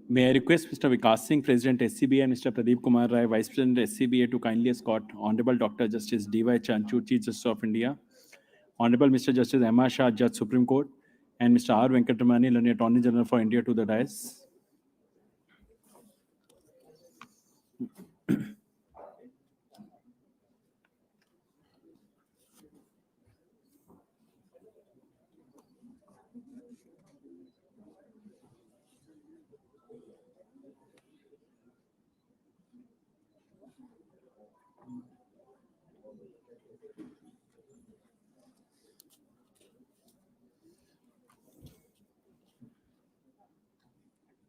May I request Mr. Vikas Singh, President SCBA, and Mr. Pradeep Kumar Rai, Vice President SCBA, to kindly escort Honorable Dr. Justice D.Y. Chandachud, Chief Justice of India, Honorable Mr. Justice MR Shah, Judge Supreme Court, and Mr. R. Venkatramani, Learned Attorney General for India, to the dais.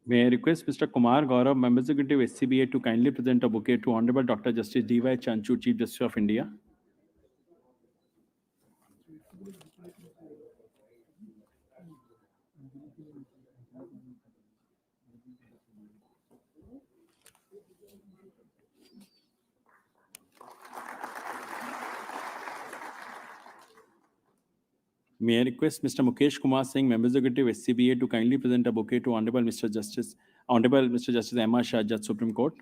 May I request Mr. Kumar Gaurav, Member Executive SCBA, to kindly present a bouquet to Honorable Dr. Justice D.Y. Chandachud, Chief Justice of India. May I request Mr. Mukesh Kumar Singh, Member Executive SCBA, to kindly present a bouquet to Honorable Mr. Justice MR Shah, Judge Supreme Court.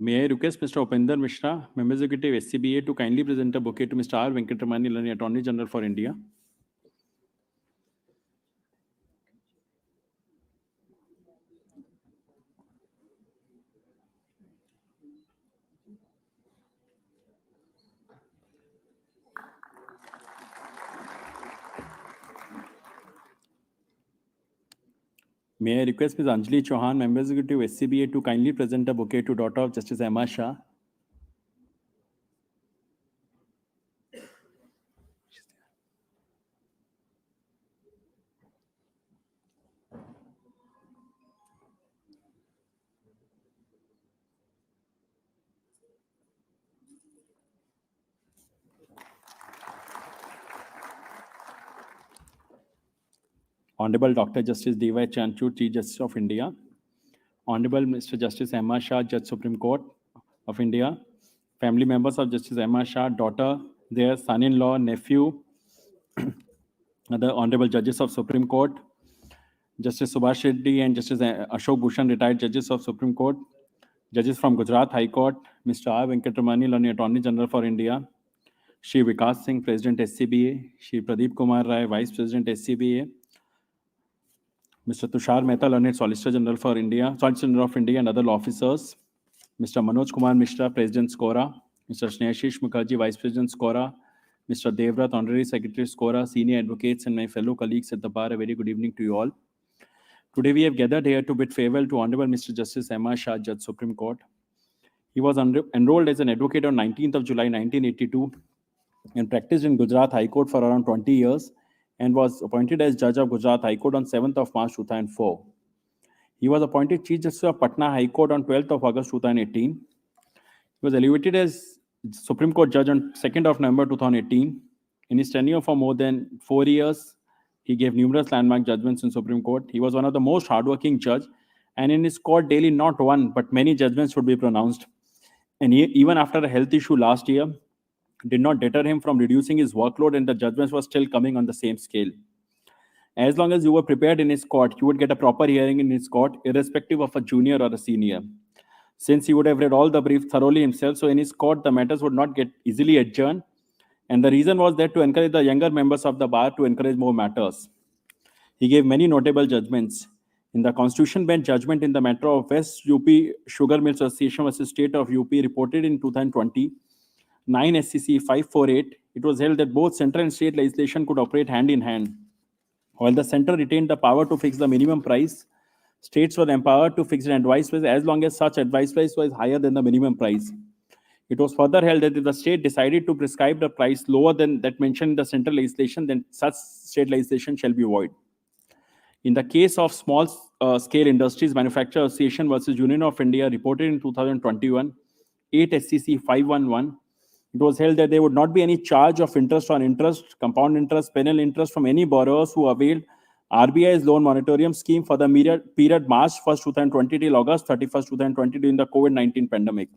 May I request Mr. Upinder Mishra, Member Executive SCBA, to kindly present a bouquet to Mr. R. Venkatramani, Learned Attorney General for India. May I request Ms. Anjali Chauhan, Member Executive SCBA, to kindly present a bouquet to daughter of Justice MR Shah. Honorable Dr. Justice D.Y. Chandachud, Chief Justice of India. Honorable Mr. Justice MR Shah, Judge Supreme Court of India. Family members of Justice MR Shah, daughter, their son-in-law, nephew, other Honorable Judges of Supreme Court, Justice Subhash Reddy and Justice Ashok Bhushan, retired Judges of Supreme Court, Judges from Gujarat High Court, Mr. R. Venkatramani, Learned Attorney General for India, Shri Vikas Singh, President SCBA, Shri Pradeep Kumar Rai, Vice President SCBA, Mr. Tushar Mehta, Learned Solicitor General for India, Solicitor General of India, and other law officers, Mr. Manoj Kumar Mishra, President SCORA, Mr. Snehashish Mukherjee, Vice President SCORA, Mr. Devrat, Honorary Secretary SCORA, senior advocates, and my fellow colleagues at the bar, a very good evening to you all. Today we have gathered here to bid farewell to Honorable Mr. Justice MR Shah, Judge Supreme Court. He was enrolled as an advocate on 19th of July 1982 and practiced in Gujarat High Court for around 20 years and was appointed as Judge of Gujarat High Court on 7th of March 2004. He was appointed Chief Justice of Patna High Court on 12th of August 2018. He was elevated as Supreme Court Judge on 2nd of November 2018. In his tenure for more than 4 years, he gave numerous landmark judgments in Supreme Court. He was one of the most hardworking judge, and in his court daily, not one, but many judgments would be pronounced. And even after a health issue last year, did not deter him from reducing his workload, and the judgments were still coming on the same scale. As long as you were prepared in his court, you would get a proper hearing in his court, irrespective of a junior or a senior. Since he would have read all the briefs thoroughly himself, so in his court, the matters would not get easily adjourned. And the reason was that to encourage the younger members of the bar to encourage more matters. He gave many notable judgments. In the Constitution Bench judgment in the matter of West UP Sugar Mills Association versus State of UP reported in 2020, 9 SCC 548, it was held that both central and state legislation could operate hand in hand. While the center retained the power to fix the minimum price, states were empowered to fix an advice price as long as such advice price was higher than the minimum price. It was further held that if the state decided to prescribe the price lower than that mentioned in the central legislation, then such state legislation shall be void. In the case of Small Scale Industries Manufacturer Association versus Union of India reported in 2021, 8 SCC 511, it was held that there would not be any charge of interest on interest, compound interest, penal interest from any borrowers who availed RBI's loan moratorium scheme for the period March 1st, 2020 till August 31st, 2020 during the COVID-19 pandemic.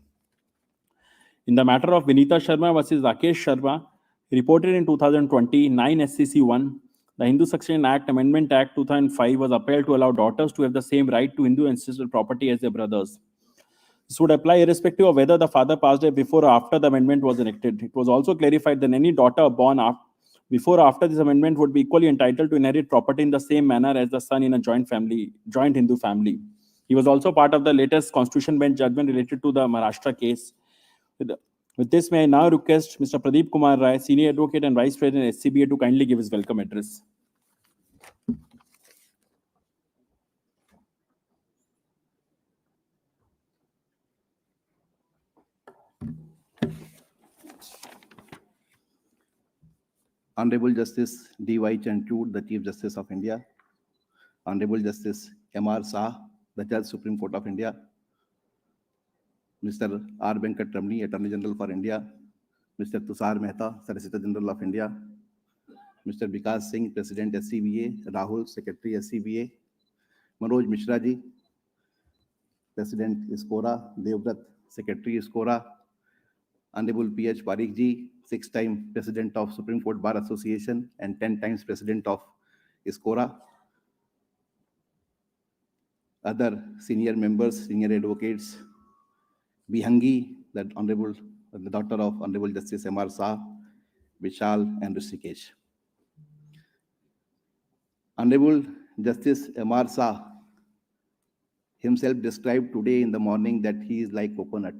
In the matter of Vinita Sharma versus Rakesh Sharma, reported in 2020, 9 SCC 1, the Hindu Succession Act Amendment Act 2005 was upheld to allow daughters to have the same right to Hindu ancestral property as their brothers. This would apply irrespective of whether the father passed away before or after the amendment was enacted. It was also clarified that any daughter born before or after this amendment would be equally entitled to inherit property in the same manner as the son in a joint Hindu family. He was also part of the latest Constitution Bench judgment related to the Maharashtra case. With this, may I now request Mr. Pradeep Kumar Rai, Senior Advocate and Vice President SCBA, to kindly give his welcome address. Honorable Justice D.Y. Chandachud, the Chief Justice of India. Honorable Justice MR Shah, the Judge, Supreme Court of India. Mr. R. Venkat Ramani, Attorney General for India. Mr. Tushar Mehta, Solicitor General of India. Mr. Vikas Singh, President SCBA. Rahul, Secretary SCBA. Manoj Mishra ji, President ISKORA. Devrat, Secretary ISKORA. Honorable P.H. Parikh ji, 6-time President of Supreme Court Bar Association and 10 times President of ISKORA. Other senior members, senior advocates, Bihangi, the daughter of Honorable Justice MR Shah, Vishal and Rishikesh. Honorable Justice MR Shah himself described today in the morning that he is like coconut.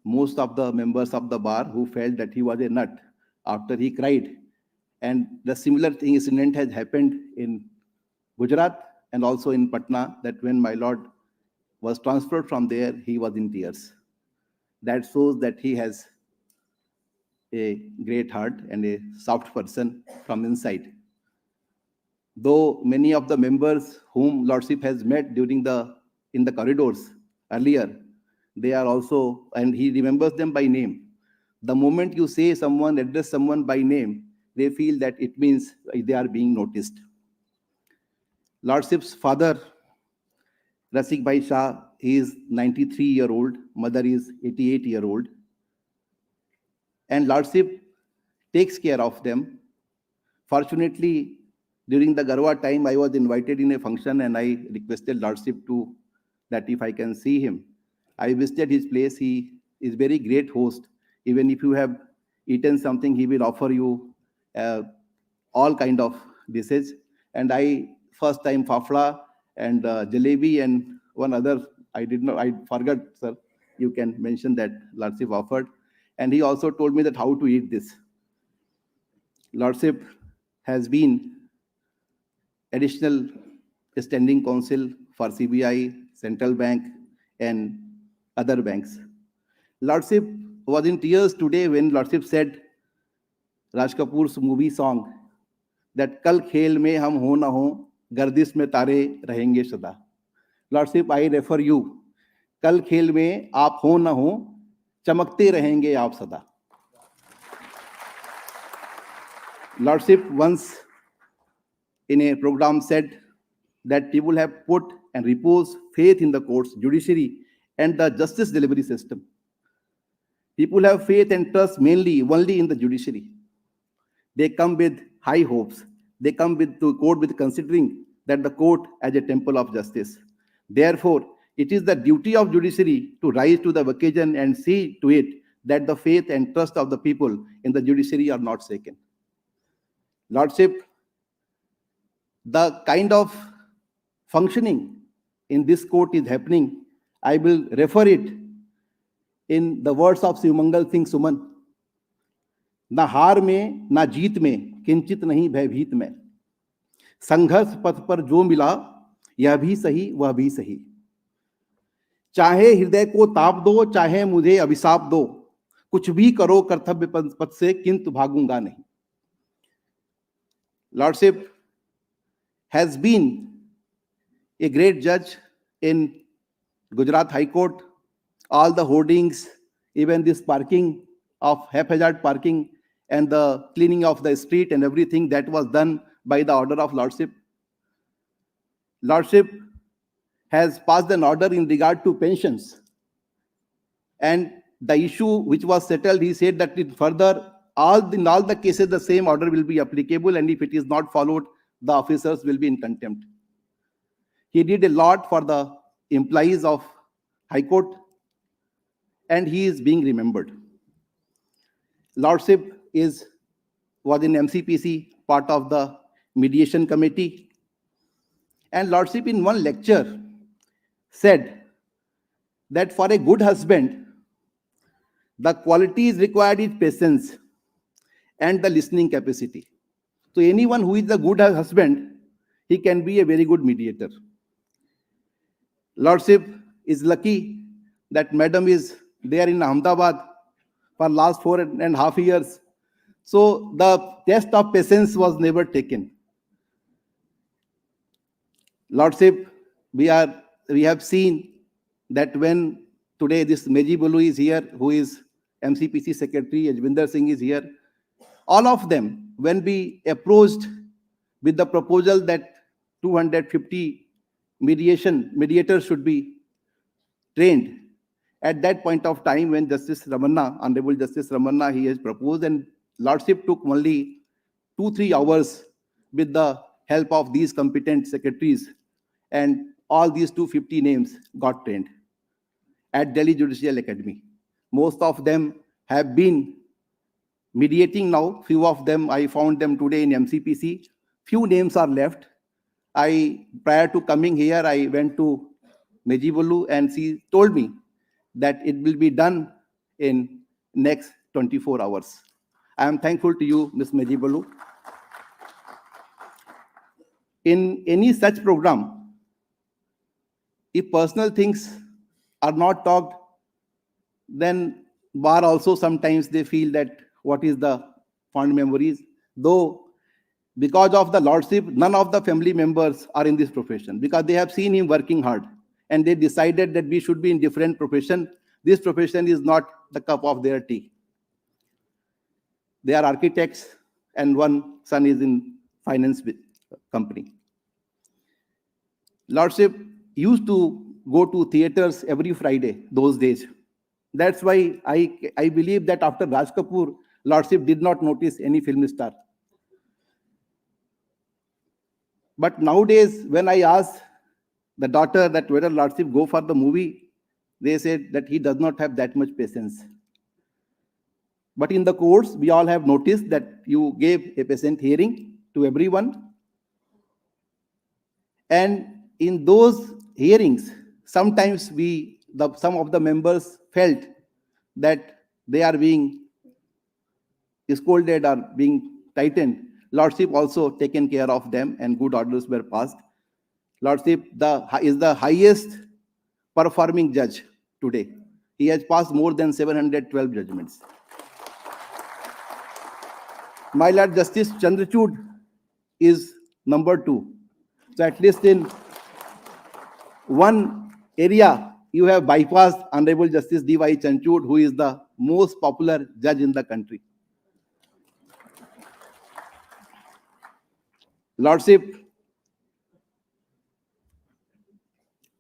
Most of the members of the bar who felt that he was a nut after he cried. And the similar incident has happened in Gujarat and also in Patna, that when my lord was transferred from there, he was in tears. That shows that he has a great heart and a soft person from inside. Though many of the members whom Lordship has met in the corridors earlier, they are also, and he remembers them by name. The moment you say someone, address someone by name, they feel that it means they are being noticed. Lordship's father, Rasik Bhai Shah, he is 93-year-old, mother is 88-year-old. And Lordship takes care of them. Fortunately, during the Garwa time, I was invited in a function and I requested Lordship that if I can see him. I visited his place. He is very great host. Even if you have eaten something, he will offer you all kind of dishes. And I first time fafla and jalebi and one other, I forgot, sir. You can mention that Lordship offered. And he also told me that how to eat this. Lordship has been additional standing counsel for CBI, Central Bank, and other banks. Lordship was in tears today when Lordship said Raj Kapoor's movie song that Kal khel mein hum ho na ho, gardish mein tare rahenge sada. Lordship, I refer you. Kal khel mein aap ho na ho, chamakte rahenge aap sada. Lordship once in a program said that people have put and repose faith in the courts, judiciary, and the justice delivery system. People have faith and trust only in the judiciary. They come with high hopes. They come to court with considering that the court as a temple of justice. Therefore, it is the duty of judiciary to rise to the occasion and see to it that the faith and trust of the people in the judiciary are not shaken. Lordship, the kind of functioning in this court is happening. I will refer it in the words of Shivamangal Singh Suman. Na haar mein, na jeet mein, kinchit nahi bhaybheet mein. संघर्ष पथ पर जो मिला यह भी सही वह भी सही. चाहे हृदय को ताप दो, चाहे मुझे अभिशाप दो, कुछ भी करो कर्तव्य पथ से, किंतु भागूंगा नहीं. Lordship has been a great judge in Gujarat High Court. All the hoardings, even this parking of haphazard parking and the cleaning of the street and everything that was done by the order of Lordship. Lordship has passed an order in regard to pensions. And the issue which was settled, he said that in further, in all the cases, the same order will be applicable, and if it is not followed, the officers will be in contempt. He did a lot for the employees of High Court, and he is being remembered. Lordship was in MCPC, part of the mediation committee. And Lordship in one lecture said that for a good husband, the qualities required is patience and the listening capacity. So anyone who is a good husband, he can be a very good mediator. Lordship is lucky that Madam is there in Ahmedabad for last 4.5 years. So the test of patience was never taken. Lordship, we have seen that when today this Meji Bolu is here, who is MCPC Secretary, Ajvinder Singh is here, all of them, when we approached with the proposal that 250 mediators should be trained, at that point of time when Justice Ramanna, Honorable Justice Ramanna, he has proposed, and Lordship took only 2-3 hours with the help of these competent secretaries, and all these 250 names got trained at Delhi Judicial Academy. Most of them have been mediating now. Few of them, I found them today in MCPC. Few names are left. Prior to coming here, I went to Meji Bolu, and she told me that it will be done in next 24 hours. I am thankful to you, Ms. Meji Bolu. In any such program, if personal things are not talked, then bar also sometimes they feel that what is the fond memories. Though because of the Lordship, none of the family members are in this profession because they have seen him working hard and they decided that we should be in different profession. This profession is not the cup of their tea. They are architects and one son is in finance company. Lordship used to go to theaters every Friday those days. That's why I believe that after Raj Kapoor, Lordship did not notice any film star. But nowadays, when I ask the daughter that whether Lordship go for the movie, they said that he does not have that much patience. But in the courts, we all have noticed that you gave a patient hearing to everyone. And in those hearings, sometimes some of the members felt that they are being scolded or being tightened. Lordship also taken care of them and good orders were passed. Lordship is the highest performing judge today. He has passed more than 712 judgments. My Lord Justice Chandrachud is number 2. So at least in one area, you have bypassed Honorable Justice D.Y. Chandrachud, who is the most popular judge in the country. Lordship,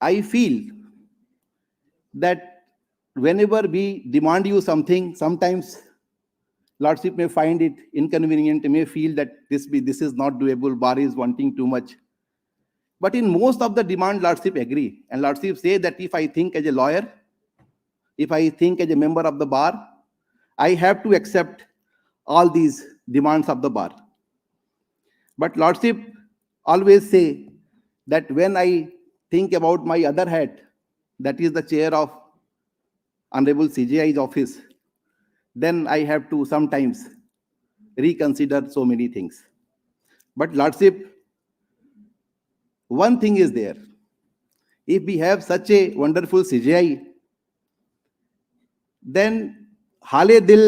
I feel that whenever we demand you something, sometimes Lordship may find it inconvenient, may feel that this is not doable, bar is wanting too much. But in most of the demand, Lordship agree. And Lordship say that if I think as a lawyer, if I think as a member of the bar, I have to accept all these demands of the bar. But Lordship always say that when I think about my other hat, that is the chair of Honorable CJI's office, then I have to sometimes reconsider so many things. But Lordship, one thing is there. If we have such a wonderful CJI, then हाले दिल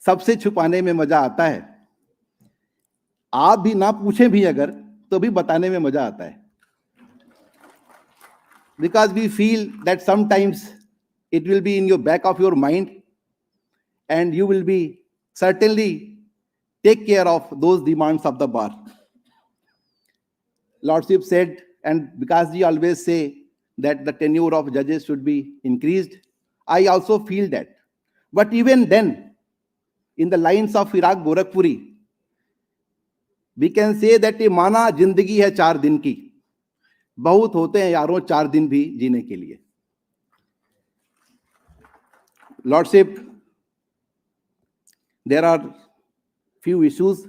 सबसे छुपाने में मजा आता है. आप भी ना पूछें भी अगर तो भी बताने में मजा आता है. Because we feel that sometimes it will be in your back of your mind and you will be certainly take care of those demands of the bar. Lordship said, and Vikasji always say that the tenure of judges should be increased. I also feel that. But even then, in the lines of Firaq Gorakhpuri, we can say that ये माना जिंदगी है 4 दिन की, बहुत होते हैं यारों 4 दिन भी जीने के लिए. Lordship, there are few issues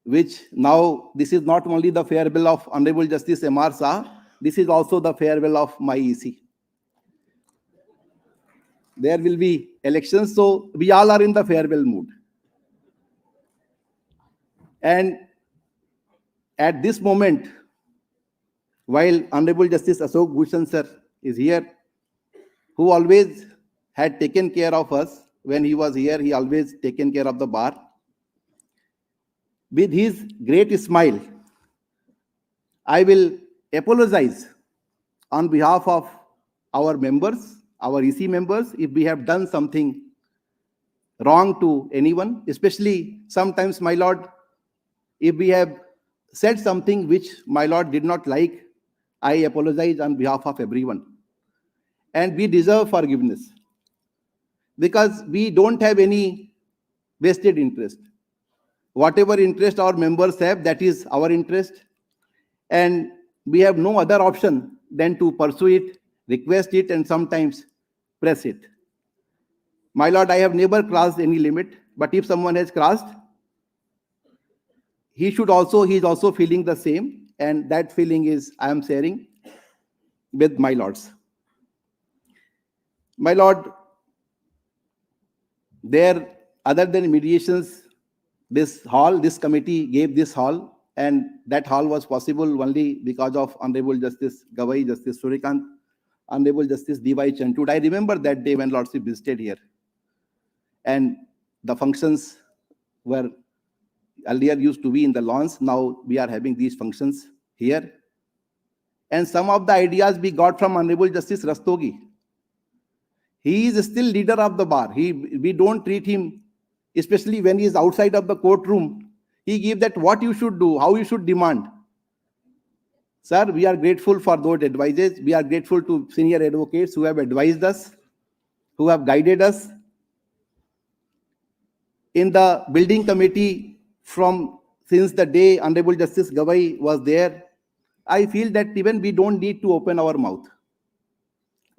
which now, this is not only the farewell of Honorable Justice MR Shah, this is also the farewell of my EC. There will be elections, so we all are in the farewell mood. And at this moment, while Honorable Justice Ashok Bhushan sir is here, who always had taken care of us when he was here, he always taken care of the bar. With his great smile, I will apologize on behalf of our members, our EC members, if we have done something wrong to anyone, especially sometimes, my lord, if we have said something which my lord did not like, I apologize on behalf of everyone. And we deserve forgiveness because we don't have any vested interest. Whatever interest our members have, that is our interest. And we have no other option than to pursue it, request it, and sometimes press it. My lord, I have never crossed any limit, but if someone has crossed, he is also feeling the same, and that feeling is I am sharing with my lords. My lord, there, other than mediations, this committee gave this hall, and that hall was possible only because of Honorable Justice Gawai, Justice Surikant, Honorable Justice D.Y. Chandachud. I remember that day when Lordship visited here. And the functions were earlier used to be in the lawns. Now we are having these functions here. And some of the ideas we got from Honorable Justice Rastogi. He is still leader of the bar. We don't treat him, especially when he is outside of the courtroom. He gives that what you should do, how you should demand. Sir, we are grateful for those advices. We are grateful to senior advocates who have advised us, who have guided us. In the building committee, since the day Honorable Justice Gawai was there, I feel that even we don't need to open our mouth.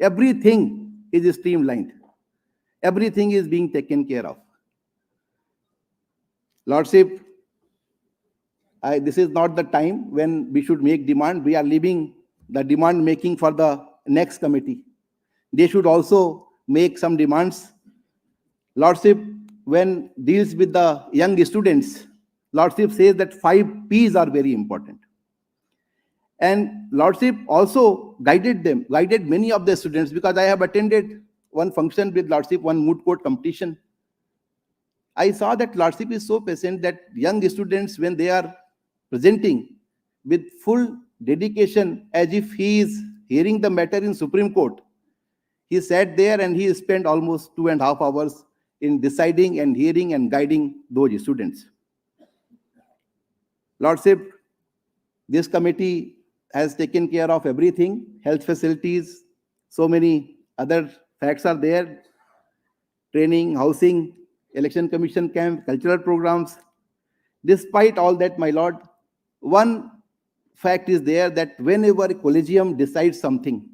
Everything is streamlined. Everything is being taken care of. Lordship, this is not the time when we should make demand. We are leaving the demand making for the next committee. They should also make some demands. Lordship, when deals with the young students, Lordship says that 5 P's are very important. And Lordship also guided many of the students, because I have attended one function with Lordship, one moot court competition. I saw that Lordship is so patient that young students, when they are presenting with full dedication, as if he is hearing the matter in Supreme Court, he sat there and he spent almost 2.5 hours in deciding and hearing and guiding those students. Lordship, this committee has taken care of everything, health facilities, so many other facts are there, training, housing, election commission camp, cultural programs. Despite all that, my lord, one fact is there, that whenever a collegium decides something,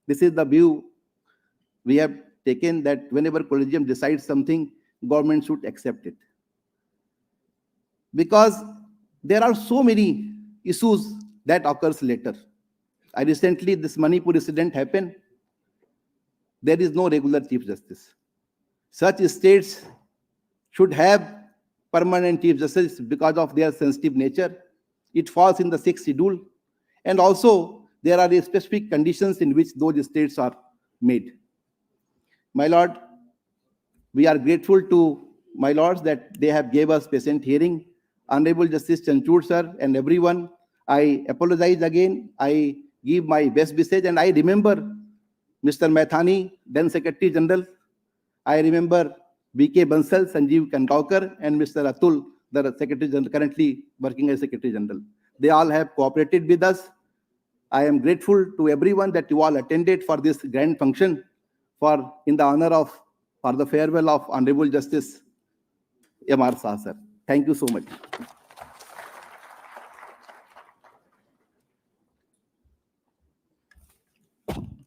this is the view we have taken, that whenever collegium decides something, government should accept it. Because there are so many issues that occurs later. Recently, this Manipur incident happened. There is no regular Chief Justice. Such states should have permanent Chief Justice because of their sensitive nature. It falls in the 6th schedule. And also, there are specific conditions in which those states are made. My lord, we are grateful to my lords that they have gave us patient hearing. Honorable Justice Chandachud sir and everyone, I apologize again. I give my best wishes, and I remember Mr. Maithani, then Secretary General. I remember B.K. Bansal, Sanjeev Kangaonkar, and Mr. Atul, the Secretary General, currently working as Secretary General. They all have cooperated with us. I am grateful to everyone that you all attended for this grand function in the honor of, for the farewell of Honorable Justice MR Shah, sir. Thank you so much.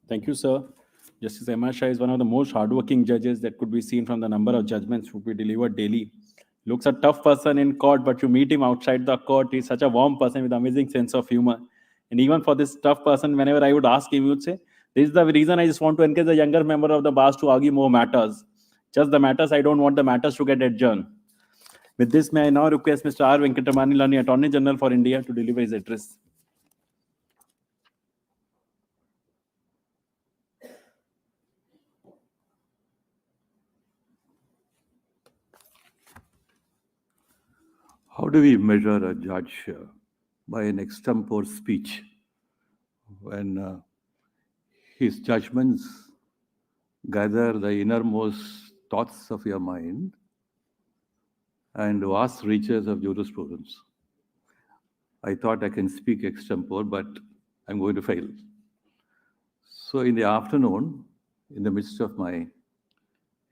Thank you, sir. Justice MR Shah is one of the most hardworking judges that could be seen from the number of judgments which we delivered daily. Looks a tough person in court, but you meet him outside the court. He's such a warm person with amazing sense of humor. And even for this tough person, whenever I would ask him, he would say, "This is the reason I just want to encourage the younger member of the bars to argue more matters. Just the matters, I don't want the matters to get adjourned." With this, may I now request Mr. R. Venkatamanilani, Attorney General for India, to deliver his address. How do we measure a judge by an extempore speech when his judgments gather the innermost thoughts of your mind and vast reaches of jurisprudence? I thought I can speak extempore, but I'm going to fail. So in the afternoon, in the midst of my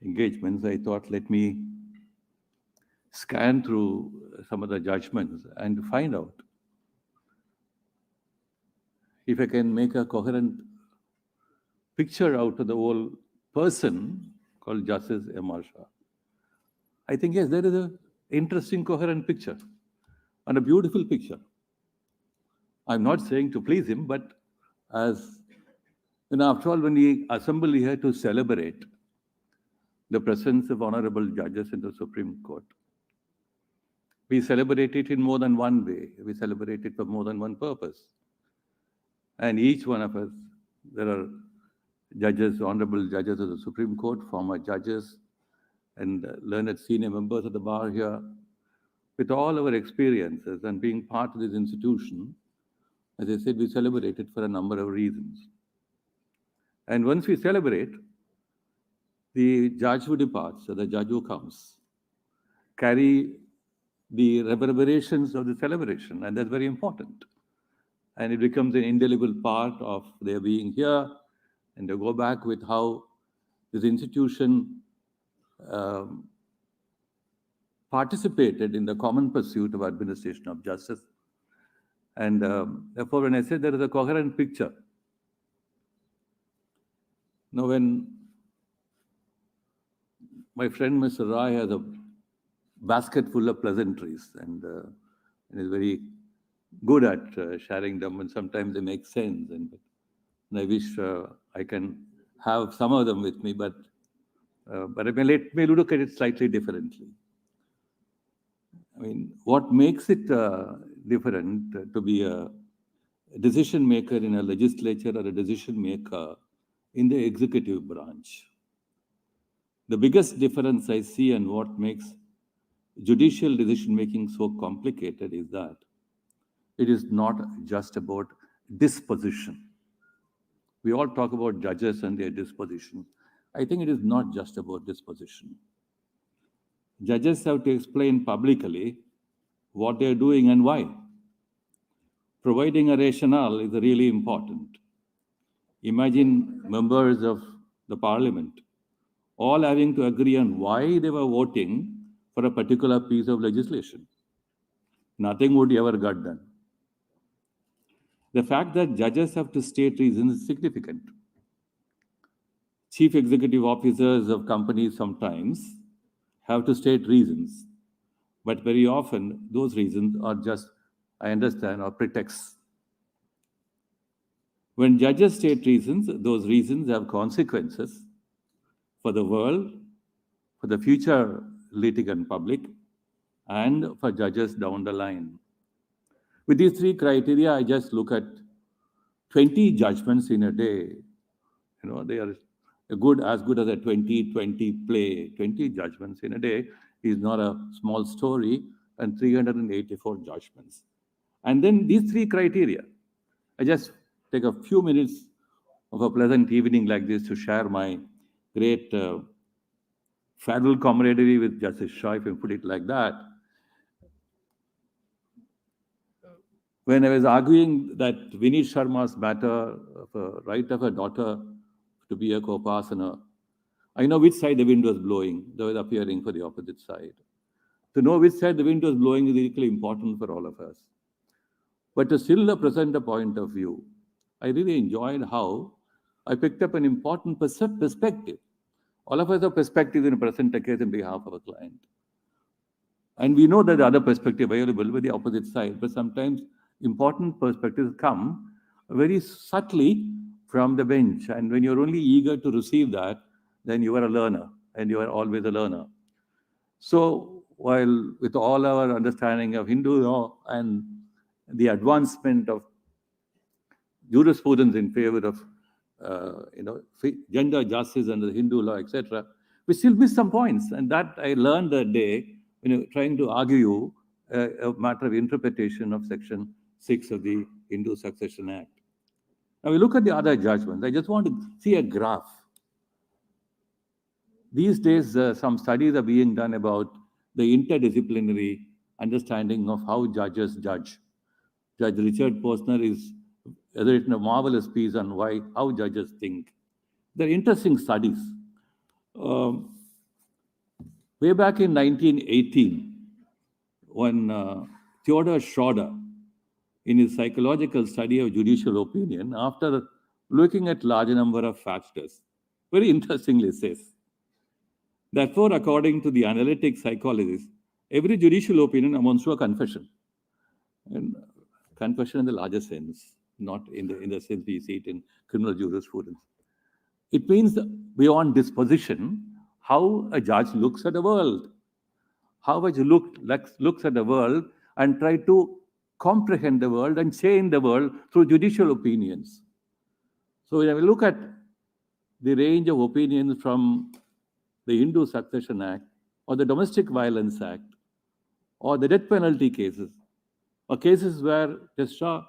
engagements, I thought, let me scan through some of the judgments and find out if I can make a coherent picture out of the whole person called Justice MR Shah. I think, yes, there is an interesting, coherent picture and a beautiful picture. I'm not saying to please him, but as, after all, when we assemble here to celebrate the presence of honorable judges in the Supreme Court, we celebrate it in more than one way. We celebrate it for more than one purpose. And each one of us, there are judges, honorable judges of the Supreme Court, former judges, and learned senior members of the bar here. With all our experiences and being part of this institution, as I said, we celebrate it for a number of reasons. And once we celebrate, the judge who departs, or the judge who comes, carry the reverberations of the celebration, and that's very important. And it becomes an indelible part of their being here, and they go back with how this institution participated in the common pursuit of administration of justice. And therefore, when I say there is a coherent picture, now when my friend Mr. Rai has a basket full of pleasantries and is very good at sharing them, and sometimes they make sense. And I wish I can have some of them with me, but let me look at it slightly differently. I mean, what makes it different to be a decision maker in a legislature or a decision maker in the executive branch? The biggest difference I see and what makes judicial decision-making so complicated is that it is not just about disposition. We all talk about judges and their disposition. I think it is not just about disposition. Judges have to explain publicly what they are doing and why. Providing a rationale is really important. Imagine members of the parliament all having to agree on why they were voting for a particular piece of legislation. Nothing would ever get done. The fact that judges have to state reasons is significant. Chief executive officers of companies sometimes have to state reasons, but very often those reasons are just, I understand, are pretexts. When judges state reasons, those reasons have consequences for the world, for the future litigant public, and for judges down the line. With these three criteria, I just look at 20 judgments in a day. They are as good as a 20-20 play. 20 judgments in a day is not a small story, and 384 judgments. And then these three criteria, I just take a few minutes of a pleasant evening like this to share my great farewell camaraderie with Justice Shah, if you put it like that. When I was arguing that Vinit Sharma's matter of a right of a daughter to be a co-pasana, I know which side the wind was blowing. They were appearing for the opposite side. To know which side the wind was blowing is equally important for all of us. But to still present a point of view, I really enjoyed how I picked up an important perspective. All of us have perspectives in a present a case in behalf of a client. And we know that the other perspective available with the opposite side, but sometimes important perspectives come very subtly from the bench. And when you're only eager to receive that, then you are a learner, and you are always a learner. So while with all our understanding of Hindu law and the advancement of jurisprudence in favor of gender justice under the Hindu law, etc., we still miss some points. And that I learned that day trying to argue a matter of interpretation of Section 6 of the Hindu Succession Act. Now we look at the other judgments. I just want to see a graph. These days, some studies are being done about the interdisciplinary understanding of how judges judge. Judge Richard Posner has written a marvelous piece on how judges think. They're interesting studies. Way back in 1918, when Theodor Schroeder, in his psychological study of judicial opinion, after looking at large number of factors, very interestingly says, therefore, according to the analytic psychologists, every judicial opinion amounts to a confession. And confession in the larger sense, not in the sense we see it in criminal jurisprudence. It means beyond disposition, how a judge looks at the world, how a judge looks at the world and try to comprehend the world and change the world through judicial opinions. So when we look at the range of opinions from the Hindu Succession Act or the Domestic Violence Act or the death penalty cases, or cases where Justice Shah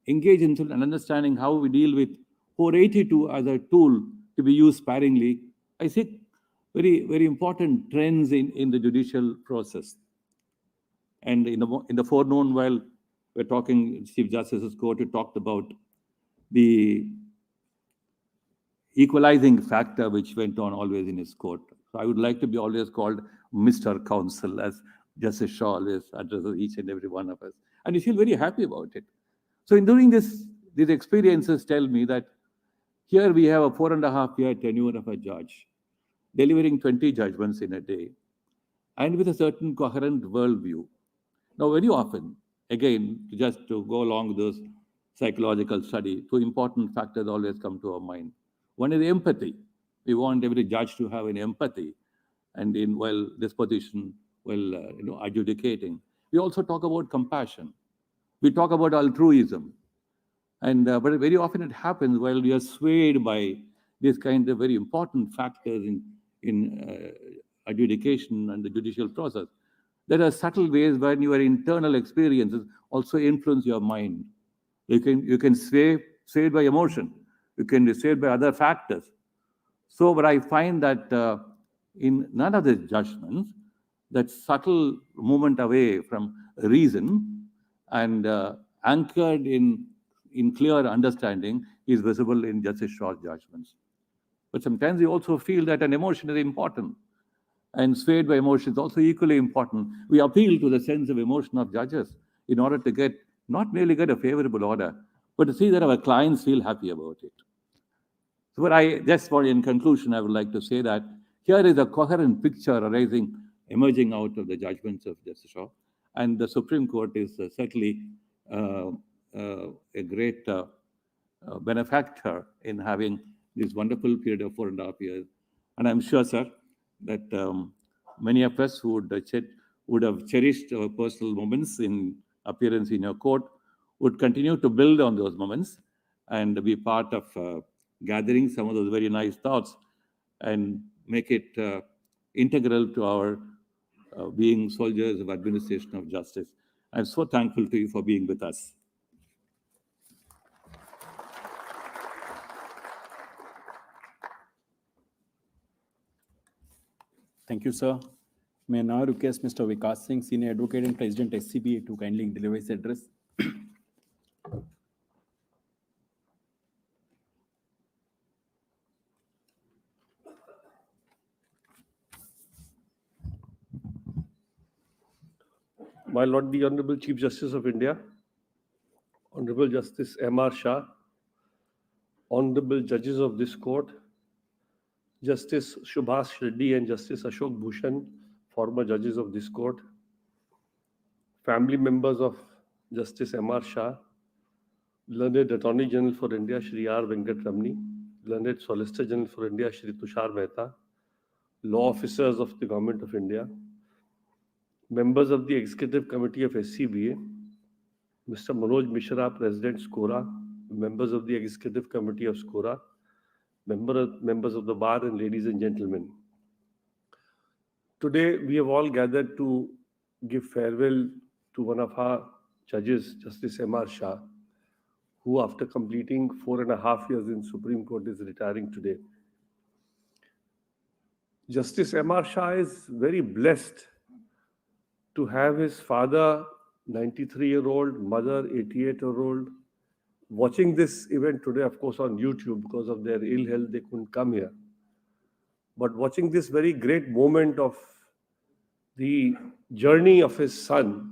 engage in an understanding how we deal with 482 as a tool to be used sparingly, I see very, very important trends in the judicial process. And in the forenoon, while we're talking, Chief Justice's court, we talked about the equalizing factor which went on always in his court. So I would like to be always called Mr. Counsel, as Justice Shah always addresses each and every one of us. And you feel very happy about it. So in doing this, these experiences tell me that here we have a 4.5-year tenure of a judge, delivering 20 judgments in a day, and with a certain coherent worldview. Now, very often, again, just to go along with those psychological study, two important factors always come to our mind. One is empathy. We want every judge to have an empathy, and in disposition, adjudicating. We also talk about compassion. We talk about altruism. And but very often it happens while we are swayed by these kinds of very important factors in adjudication and the judicial process. There are subtle ways when your internal experiences also influence your mind. You can swayed by emotion. You can be swayed by other factors. So, but I find that in none of these judgments, that subtle movement away from reason and anchored in clear understanding is visible in Justice Shah's judgments. But sometimes we also feel that an emotion is important, and swayed by emotion is also equally important. We appeal to the sense of emotion of judges in order to not merely get a favorable order, but to see that our clients feel happy about it. So what in conclusion, I would like to say that here is a coherent picture emerging out of the judgments of Justice Shah, and the Supreme Court is certainly a great benefactor in having this wonderful period of 4.5 years. And I'm sure, sir, that many of us would have cherished our personal moments in appearance in your court, would continue to build on those moments and be part of gathering some of those very nice thoughts and make it integral to our being soldiers of administration of justice. I'm so thankful to you for being with us. Thank you, sir. May I now request Mr. Vikas Singh, Senior Advocate and President SCBA, to kindly deliver his address. My Lord, the Honorable Chief Justice of India, Honorable Justice MR Shah, Honorable Judges of this Court, Justice Subhash Reddy and Justice Ashok Bhushan, former judges of this Court, family members of Justice MR Shah, Learned Attorney General for India, Shri R. Venkat Ramani, Learned Solicitor General for India, Shri Tushar Mehta, law officers of the Government of India, members of the Executive Committee of SCBA, Mr. Manoj Mishra, President SCORA, members of the Executive Committee of SCORA, members of the bar, and ladies and gentlemen. Today, we have all gathered to give farewell to one of our judges, Justice MR Shah, who after completing 4.5 years in Supreme Court is retiring today. Justice MR Shah is very blessed to have his father, 93-year-old, mother, 88-year-old, watching this event today, of course, on YouTube. Because of their ill health, they couldn't come here. But watching this very great moment of the journey of his son,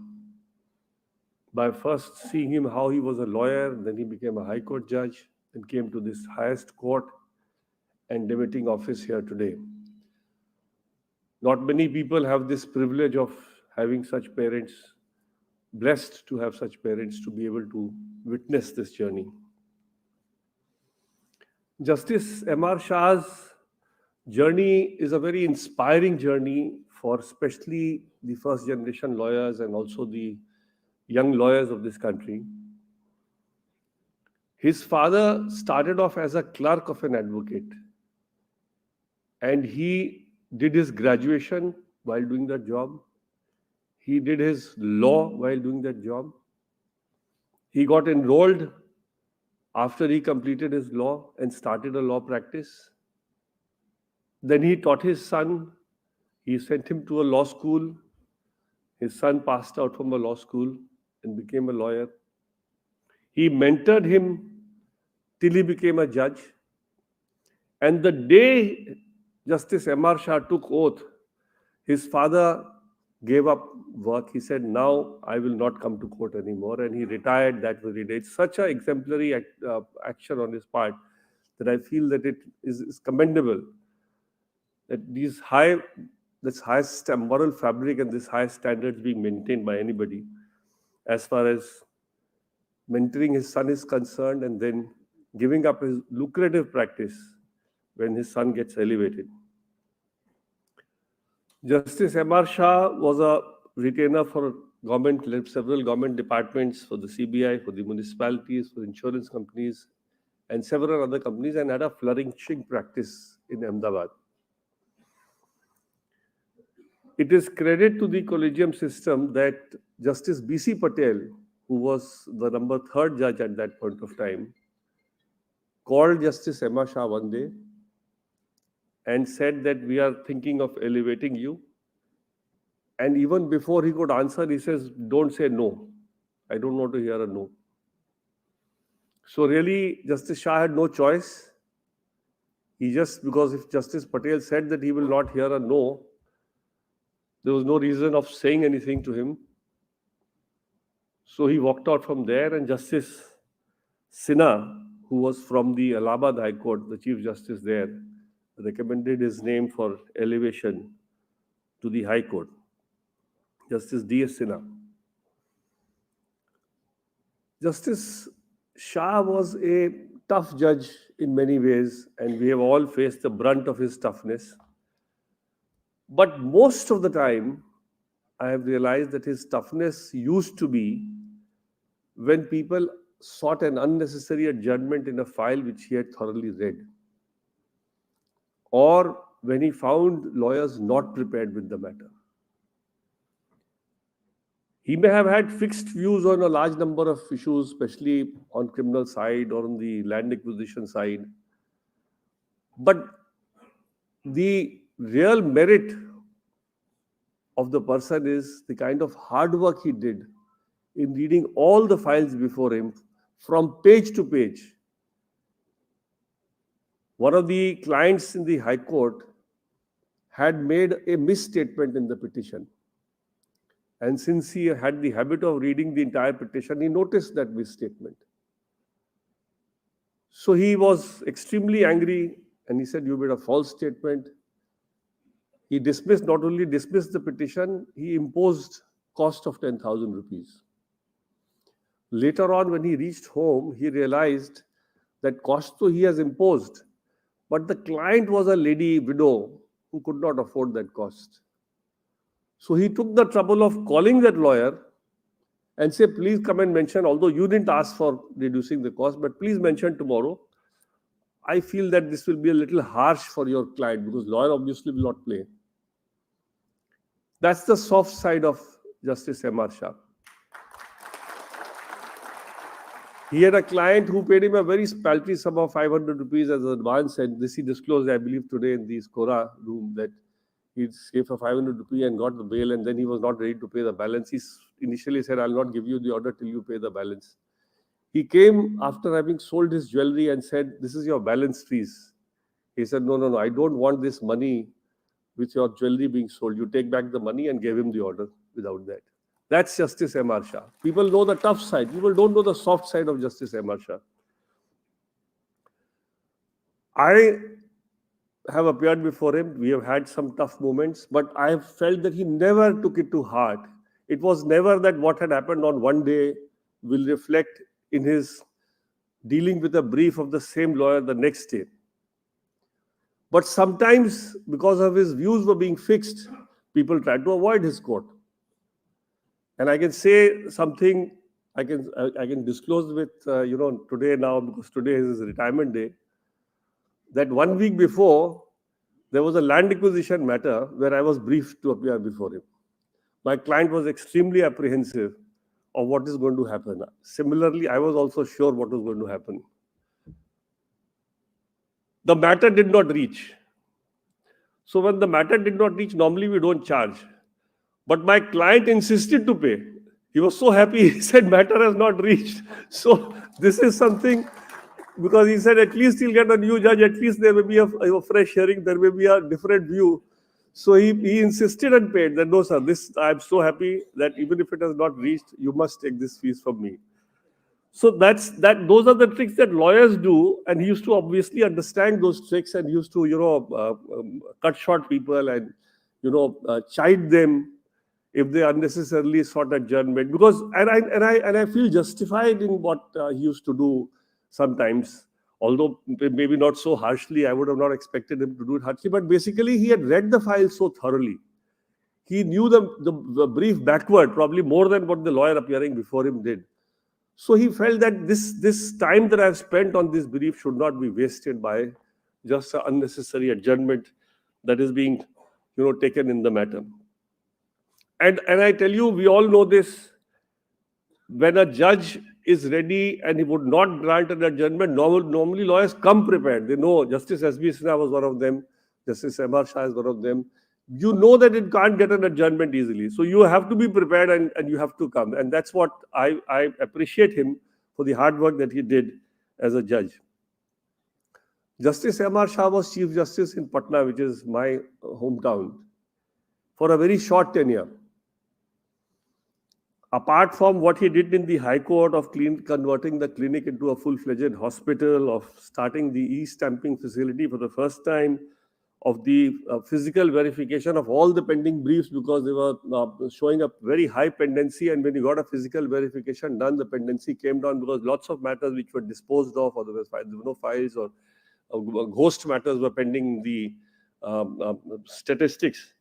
by first seeing him how he was a lawyer, then he became a High Court judge, and came to this highest court and debating office here today. Not many people have this privilege of having such parents, blessed to have such parents to be able to witness this journey. Justice MR Shah's journey is a very inspiring journey for especially the first generation lawyers and also the young lawyers of this country. His father started off as a clerk of an advocate, and he did his graduation while doing that job. He did his law while doing that job. He got enrolled after he completed his law and started a law practice. Then he taught his son. He sent him to a law school. His son passed out from a law school and became a lawyer. He mentored him till he became a judge. And the day Justice MR Shah took oath, his father gave up work. He said, now I will not come to court anymore. And he retired that very day. It's such an exemplary action on his part that I feel that it is commendable. That this highest moral fabric and this high standards being maintained by anybody as far as mentoring his son is concerned, and then giving up his lucrative practice when his son gets elevated. Justice MR Shah was a retainer for government, several government departments, for the CBI, for the municipalities, for insurance companies, and several other companies, and had a flourishing practice in Ahmedabad. It is credit to the collegium system that Justice B.C. Patel, who was the number 3rd judge at that point of time, called Justice MR Shah one day and said that we are thinking of elevating you. And even before he could answer, he says, don't say no. I don't want to hear a no. So really, Justice Shah had no choice. Because if Justice Patel said that he will not hear a no, there was no reason of saying anything to him. So he walked out from there, and Justice Sinha, who was from the Allahabad High Court, the Chief Justice there, recommended his name for elevation to the High Court, Justice D.S. Sinha. Justice Shah was a tough judge in many ways, and we have all faced the brunt of his toughness. But most of the time, I have realized that his toughness used to be when people sought an unnecessary adjournment in a file which he had thoroughly read, or when he found lawyers not prepared with the matter. He may have had fixed views on a large number of issues, especially on criminal side or on the land acquisition side. But the real merit of the person is the kind of hard work he did in reading all the files before him from page to page. One of the clients in the High Court had made a misstatement in the petition. And since he had the habit of reading the entire petition, he noticed that misstatement. So he was extremely angry and he said, "You made a false statement." He not only dismissed the petition, he imposed cost of 10,000 rupees. Later on, when he reached home, he realized that cost so he has imposed, but the client was a lady widow who could not afford that cost. So he took the trouble of calling that lawyer and say, "Please come and mention, although you didn't ask for reducing the cost, but please mention tomorrow. I feel that this will be a little harsh for your client because lawyer obviously will not play." That's the soft side of Justice MR Shah. He had a client who paid him a very paltry sum of 500 rupees as an advance, and this he disclosed, I believe, today in the Skora room, that he gave for 500 rupees and got the bail, and then he was not ready to pay the balance. He initially said, "I'll not give you the order till you pay the balance." He came after having sold his jewelry and said, "This is your balance fees." He said, No, I don't want this money with your jewelry being sold. You take back the money," and gave him the order without that. That's Justice MR Shah. People know the tough side. People don't know the soft side of Justice MR Shah. I have appeared before him. We have had some tough moments, but I have felt that he never took it to heart. It was never that what had happened on one day will reflect in his dealing with a brief of the same lawyer the next day. But sometimes, because of his views were being fixed, people tried to avoid his court. And I can say something, I can disclose with, today now, because today is his retirement day, that 1 week before, there was a land acquisition matter where I was briefed to appear before him. My client was extremely apprehensive of what is going to happen. Similarly, I was also sure what was going to happen. The matter did not reach. So when the matter did not reach, normally we don't charge. But my client insisted to pay. He was so happy. He said, "Matter has not reached." So this is something, because he said at least he'll get a new judge. At least there may be a fresh hearing. There may be a different view. So he insisted and paid. That, "No, sir, I'm so happy that even if it has not reached, you must take this fees from me." So those are the tricks that lawyers do, and he used to obviously understand those tricks, and he used to cut short people and chide them if they unnecessarily sought adjournment. Because and I feel justified in what he used to do sometimes, although maybe not so harshly. I would have not expected him to do it harshly, but basically he had read the file so thoroughly. He knew the brief backward, probably more than what the lawyer appearing before him did. So he felt that this time that I've spent on this brief should not be wasted by just an unnecessary adjournment that is being taken in the matter. And I tell you, we all know this. When a judge is ready and he would not grant an adjournment, normally lawyers come prepared. They know Justice S.B. Sinha was one of them. Justice MR Shah is one of them. You know that it can't get an adjournment easily. So you have to be prepared and you have to come. And that's what I appreciate him for, the hard work that he did as a judge. Justice MR Shah was Chief Justice in Patna, which is my hometown, for a very short tenure. Apart from what he did in the High Court of converting the clinic into a full-fledged hospital, of starting the e-stamping facility for the first time, of the physical verification of all the pending briefs, because they were showing a very high pendency, and when you got a physical verification done, the pendency came down because lots of matters which were disposed of, or there were no files, or ghost matters were pending the statistics.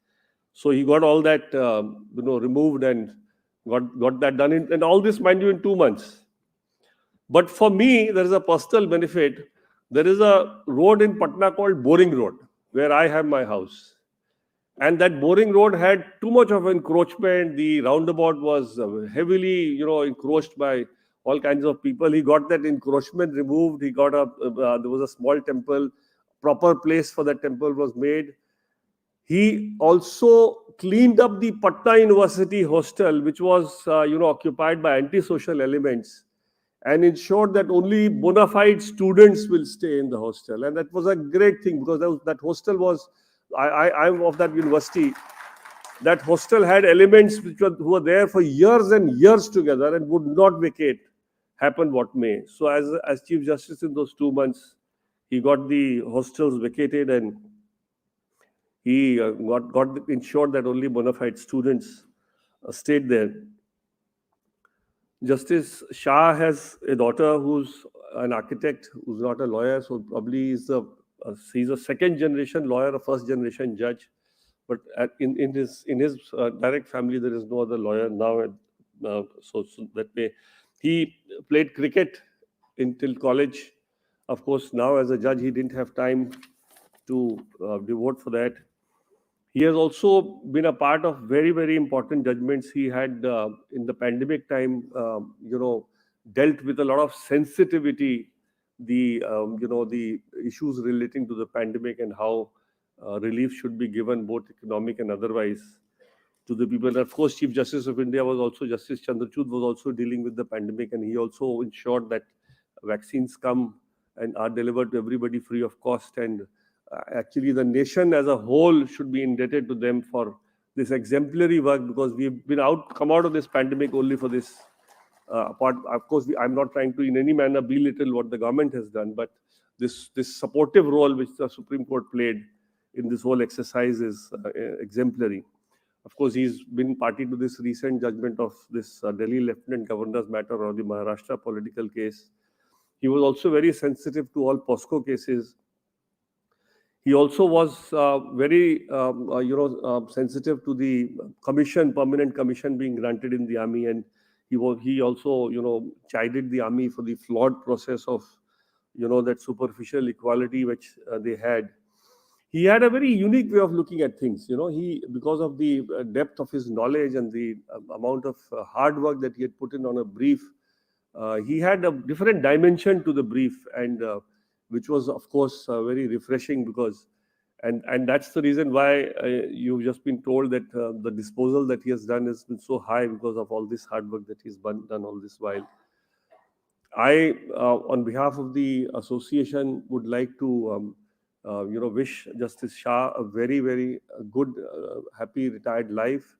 So he got all that removed and got that done, and all this, mind you, in 2 months. But for me, there is a personal benefit. There is a road in Patna called Boring Road, where I have my house. And that Boring Road had too much of encroachment. The roundabout was heavily, encroached by all kinds of people. He got that encroachment removed. He got there was a small temple, proper place for that temple was made. He also cleaned up the Patna University hostel, which was occupied by antisocial elements, and ensured that only bona fide students will stay in the hostel. And that was a great thing, because that hostel was, I'm of that university. That hostel had elements who were there for years and years together and would not vacate, happen what may. So as Chief Justice in those 2 months, he got the hostels vacated, and he got ensured that only bona fide students stayed there. Justice Shah has a daughter who's an architect, who's not a lawyer, so probably he's a second generation lawyer, a first generation judge. But in his direct family, there is no other lawyer now. So that way, he played cricket until college. Of course, now as a judge, he didn't have time to devote for that. He has also been a part of very, very important judgments. He had in the pandemic time, dealt with a lot of sensitivity, the issues relating to the pandemic and how relief should be given, both economic and otherwise, to the people. And of course, Chief Justice of India was also Justice Chandrachud, was also dealing with the pandemic, and he also ensured that vaccines come and are delivered to everybody free of cost. And actually, the nation as a whole should be indebted to them for this exemplary work, because we've come out of this pandemic only for this part. Of course, I'm not trying to in any manner belittle what the government has done, but this supportive role which the Supreme Court played in this whole exercise is exemplary. Of course, he's been party to this recent judgment of this Delhi Lieutenant Governor's matter, or the Maharashtra political case. He was also very sensitive to all POSCO cases. He also was very sensitive to the permanent commission being granted in the army, and he also chided the army for the flawed process of that superficial equality which they had. He had a very unique way of looking at things. He, because of the depth of his knowledge and the amount of hard work that he had put in on a brief, he had a different dimension to the brief, and which was, of course, very refreshing, because, and that's the reason why you've just been told that the disposal that he has done has been so high, because of all this hard work that he's done all this while. I, on behalf of the association, would like to wish Justice Shah a very, very good, happy retired life.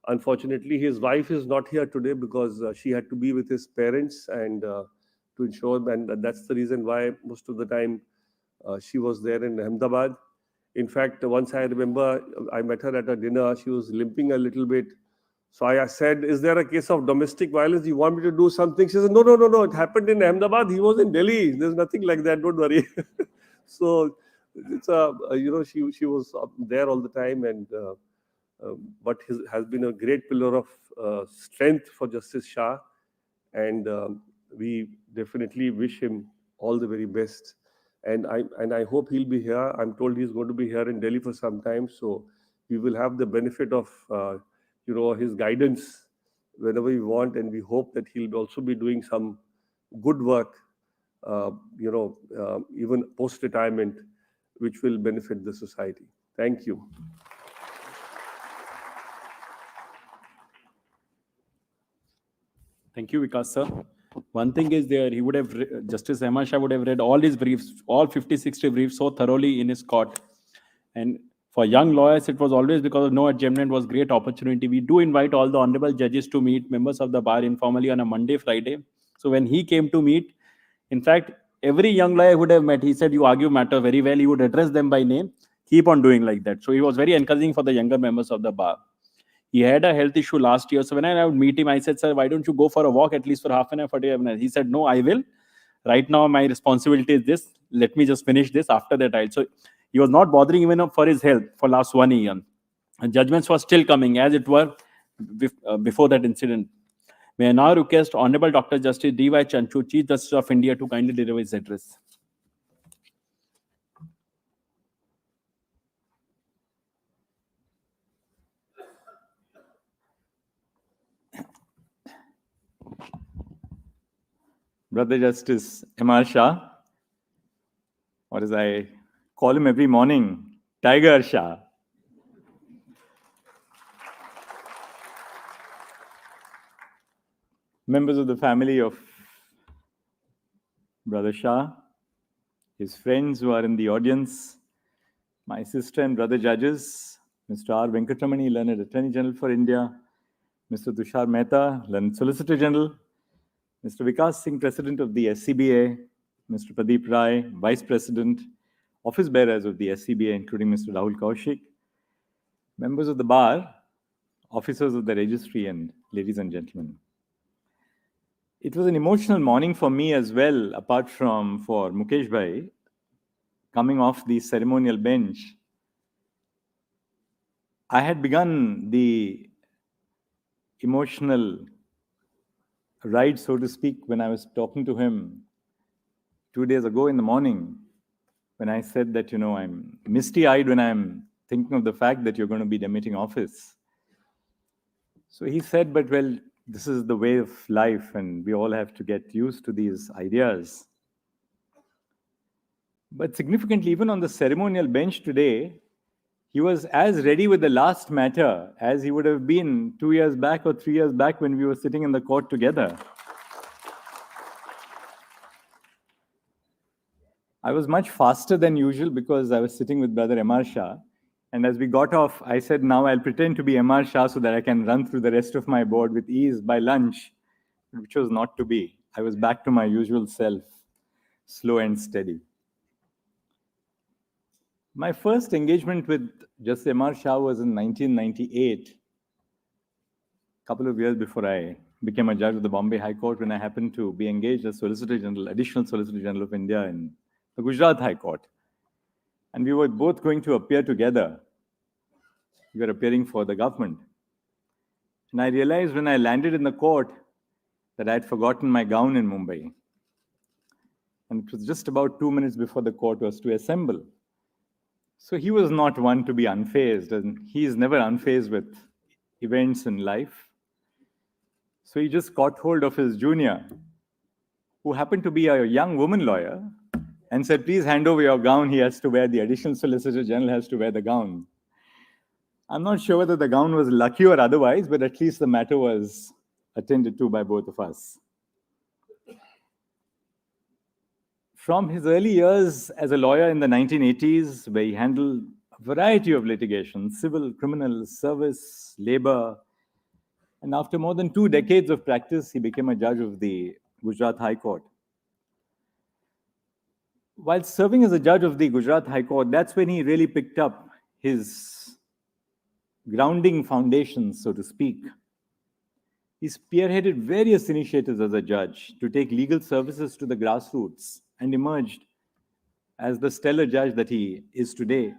Unfortunately, his wife is not here today because she had to be with his parents, and to ensure, and that's the reason why most of the time she was there in Ahmedabad. In fact, once I remember I met her at a dinner, she was limping a little bit. So I said, "Is there a case of domestic violence? You want me to do something?" She said, No, it happened in Ahmedabad. He was in Delhi. There's nothing like that. Don't worry." So it's she was there all the time, and but has been a great pillar of strength for Justice Shah, and we definitely wish him all the very best. And I hope he'll be here. I'm told he's going to be here in Delhi for some time, so we will have the benefit of his guidance whenever we want, and we hope that he'll also be doing some good work, even post-retirement, which will benefit the society. Thank you. Thank you, Vikas sir. One thing is there, he would have, Justice MR Shah would have read all his briefs, all 50-60 briefs so thoroughly in his court. And for young lawyers, it was always, because of no adjournment, was great opportunity. We do invite all the honorable judges to meet members of the bar informally on a Monday, Friday. So when he came to meet, in fact, every young lawyer would have met. He said, "You argue matter very well." He would address them by name. Keep on doing like that. So he was very encouraging for the younger members of the bar. He had a health issue last year. So when I would meet him, I said, "Sir, why don't you go for a walk at least for half an hour, 45 minutes?" He said, "No, I will. Right now, my responsibility is this. Let me just finish this. After that, I'll." So he was not bothering even for his health for last 1 year. And judgments were still coming, as it were, before that incident. May I now request Honorable Dr. Justice D.Y. Chandachud, Chief Justice of India, to kindly deliver his address. Brother Justice MR Shah, or as I call him every morning, Tiger Shah. members of the family of Brother Shah, his friends who are in the audience, my sister and brother judges, Mr. R. Venkatramani, Learned Attorney General for India, Mr. Tushar Mehta, Learned Solicitor General, Mr. Vikas Singh, President of the SCBA, Mr. Pradeep Rai, Vice President, office bearers of the SCBA, including Mr. Rahul Kaushik, members of the bar, officers of the registry, and ladies and gentlemen. It was an emotional morning for me as well, apart from for Mukesh Bhai, coming off the ceremonial bench. I had begun the emotional ride, so to speak, when I was talking to him 2 days ago in the morning, when I said that, I'm misty-eyed when I'm thinking of the fact that you're going to be demitting office. So he said, but well, this is the way of life, and we all have to get used to these ideas. But significantly, even on the ceremonial bench today, he was as ready with the last matter as he would have been 2 years back or 3 years back when we were sitting in the court together. I was much faster than usual because I was sitting with Brother MR Shah. And as we got off, I said, now I'll pretend to be MR Shah so that I can run through the rest of my board with ease by lunch, which was not to be. I was back to my usual self, slow and steady. My first engagement with Justice MR Shah was in 1998, a couple of years before I became a judge of the Bombay High Court, when I happened to be engaged as Solicitor General, Additional Solicitor General of India in the Gujarat High Court. And we were both going to appear together. We were appearing for the government. And I realized when I landed in the court that I had forgotten my gown in Mumbai. And it was just about 2 minutes before the court was to assemble. So he was not one to be unfazed, and he is never unfazed with events in life. So he just caught hold of his junior, who happened to be a young woman lawyer, and said, please hand over your gown. He has to wear, the Additional Solicitor General has to wear the gown. I'm not sure whether the gown was lucky or otherwise, but at least the matter was attended to by both of us. From his early years as a lawyer in the 1980s, where he handled a variety of litigation, civil, criminal, service, labor, and after more than 2 decades of practice, he became a judge of the Gujarat High Court. While serving as a judge of the Gujarat High Court, that's when he really picked up his grounding foundations, so to speak. He spearheaded various initiatives as a judge to take legal services to the grassroots and emerged as the stellar judge that he is today.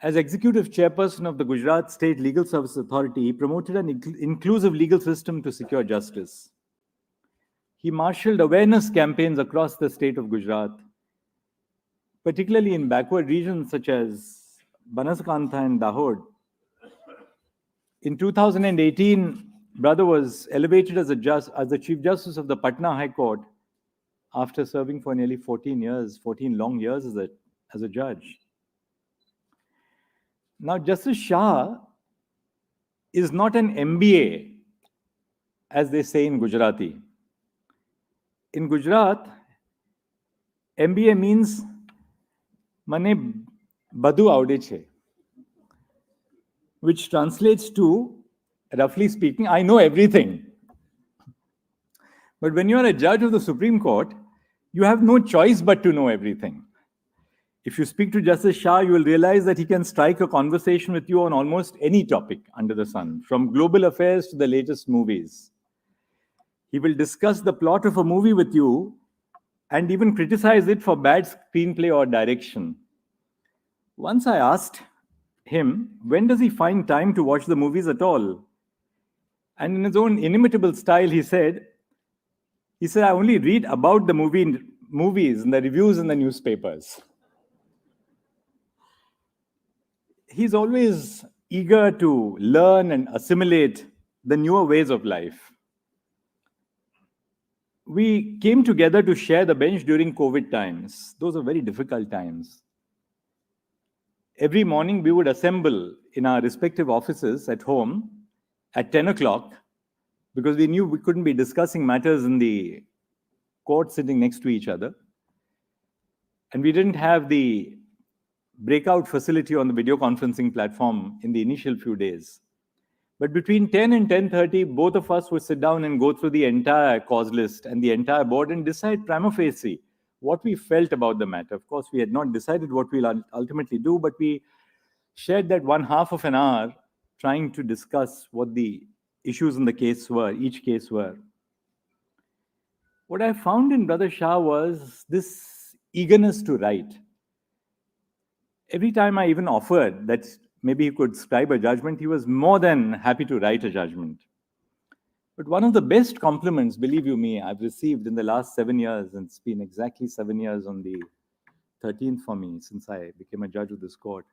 As executive chairperson of the Gujarat State Legal Services Authority, he promoted an inclusive legal system to secure justice. He marshaled awareness campaigns across the state of Gujarat, particularly in backward regions such as Banaskantha and Dahod. In 2018, Brother was elevated as the Chief Justice of the Patna High Court after serving for nearly 14 long years as a judge. Now, Justice Shah is not an MBA, as they say in Gujarati. In Gujarat, MBA means Mane Badu Avde Che, which translates to, roughly speaking, I know everything. But when you are a judge of the Supreme Court, you have no choice but to know everything. If you speak to Justice Shah, you will realize that he can strike a conversation with you on almost any topic under the sun, from global affairs to the latest movies. He will discuss the plot of a movie with you and even criticize it for bad screenplay or direction. Once I asked him, when does he find time to watch the movies at all? And in his own inimitable style, he said, I only read about the movies and the reviews in the newspapers. He's always eager to learn and assimilate the newer ways of life. We came together to share the bench during COVID times. Those are very difficult times. Every morning, we would assemble in our respective offices at home at 10 o'clock because we knew we couldn't be discussing matters in the court sitting next to each other. And we didn't have the breakout facility on the video conferencing platform in the initial few days. But between 10 and 10:30, both of us would sit down and go through the entire cause list and the entire board and decide prima facie what we felt about the matter. Of course, we had not decided what we'll ultimately do, but we shared that 1/2 of an hour trying to discuss what the issues in the case were, each case were. What I found in Brother Shah was this eagerness to write. Every time I even offered that maybe he could scribe a judgment, he was more than happy to write a judgment. But one of the best compliments, believe you me, I've received in the last 7 years, and it's been exactly 7 years on the 13th for me since I became a judge of this court.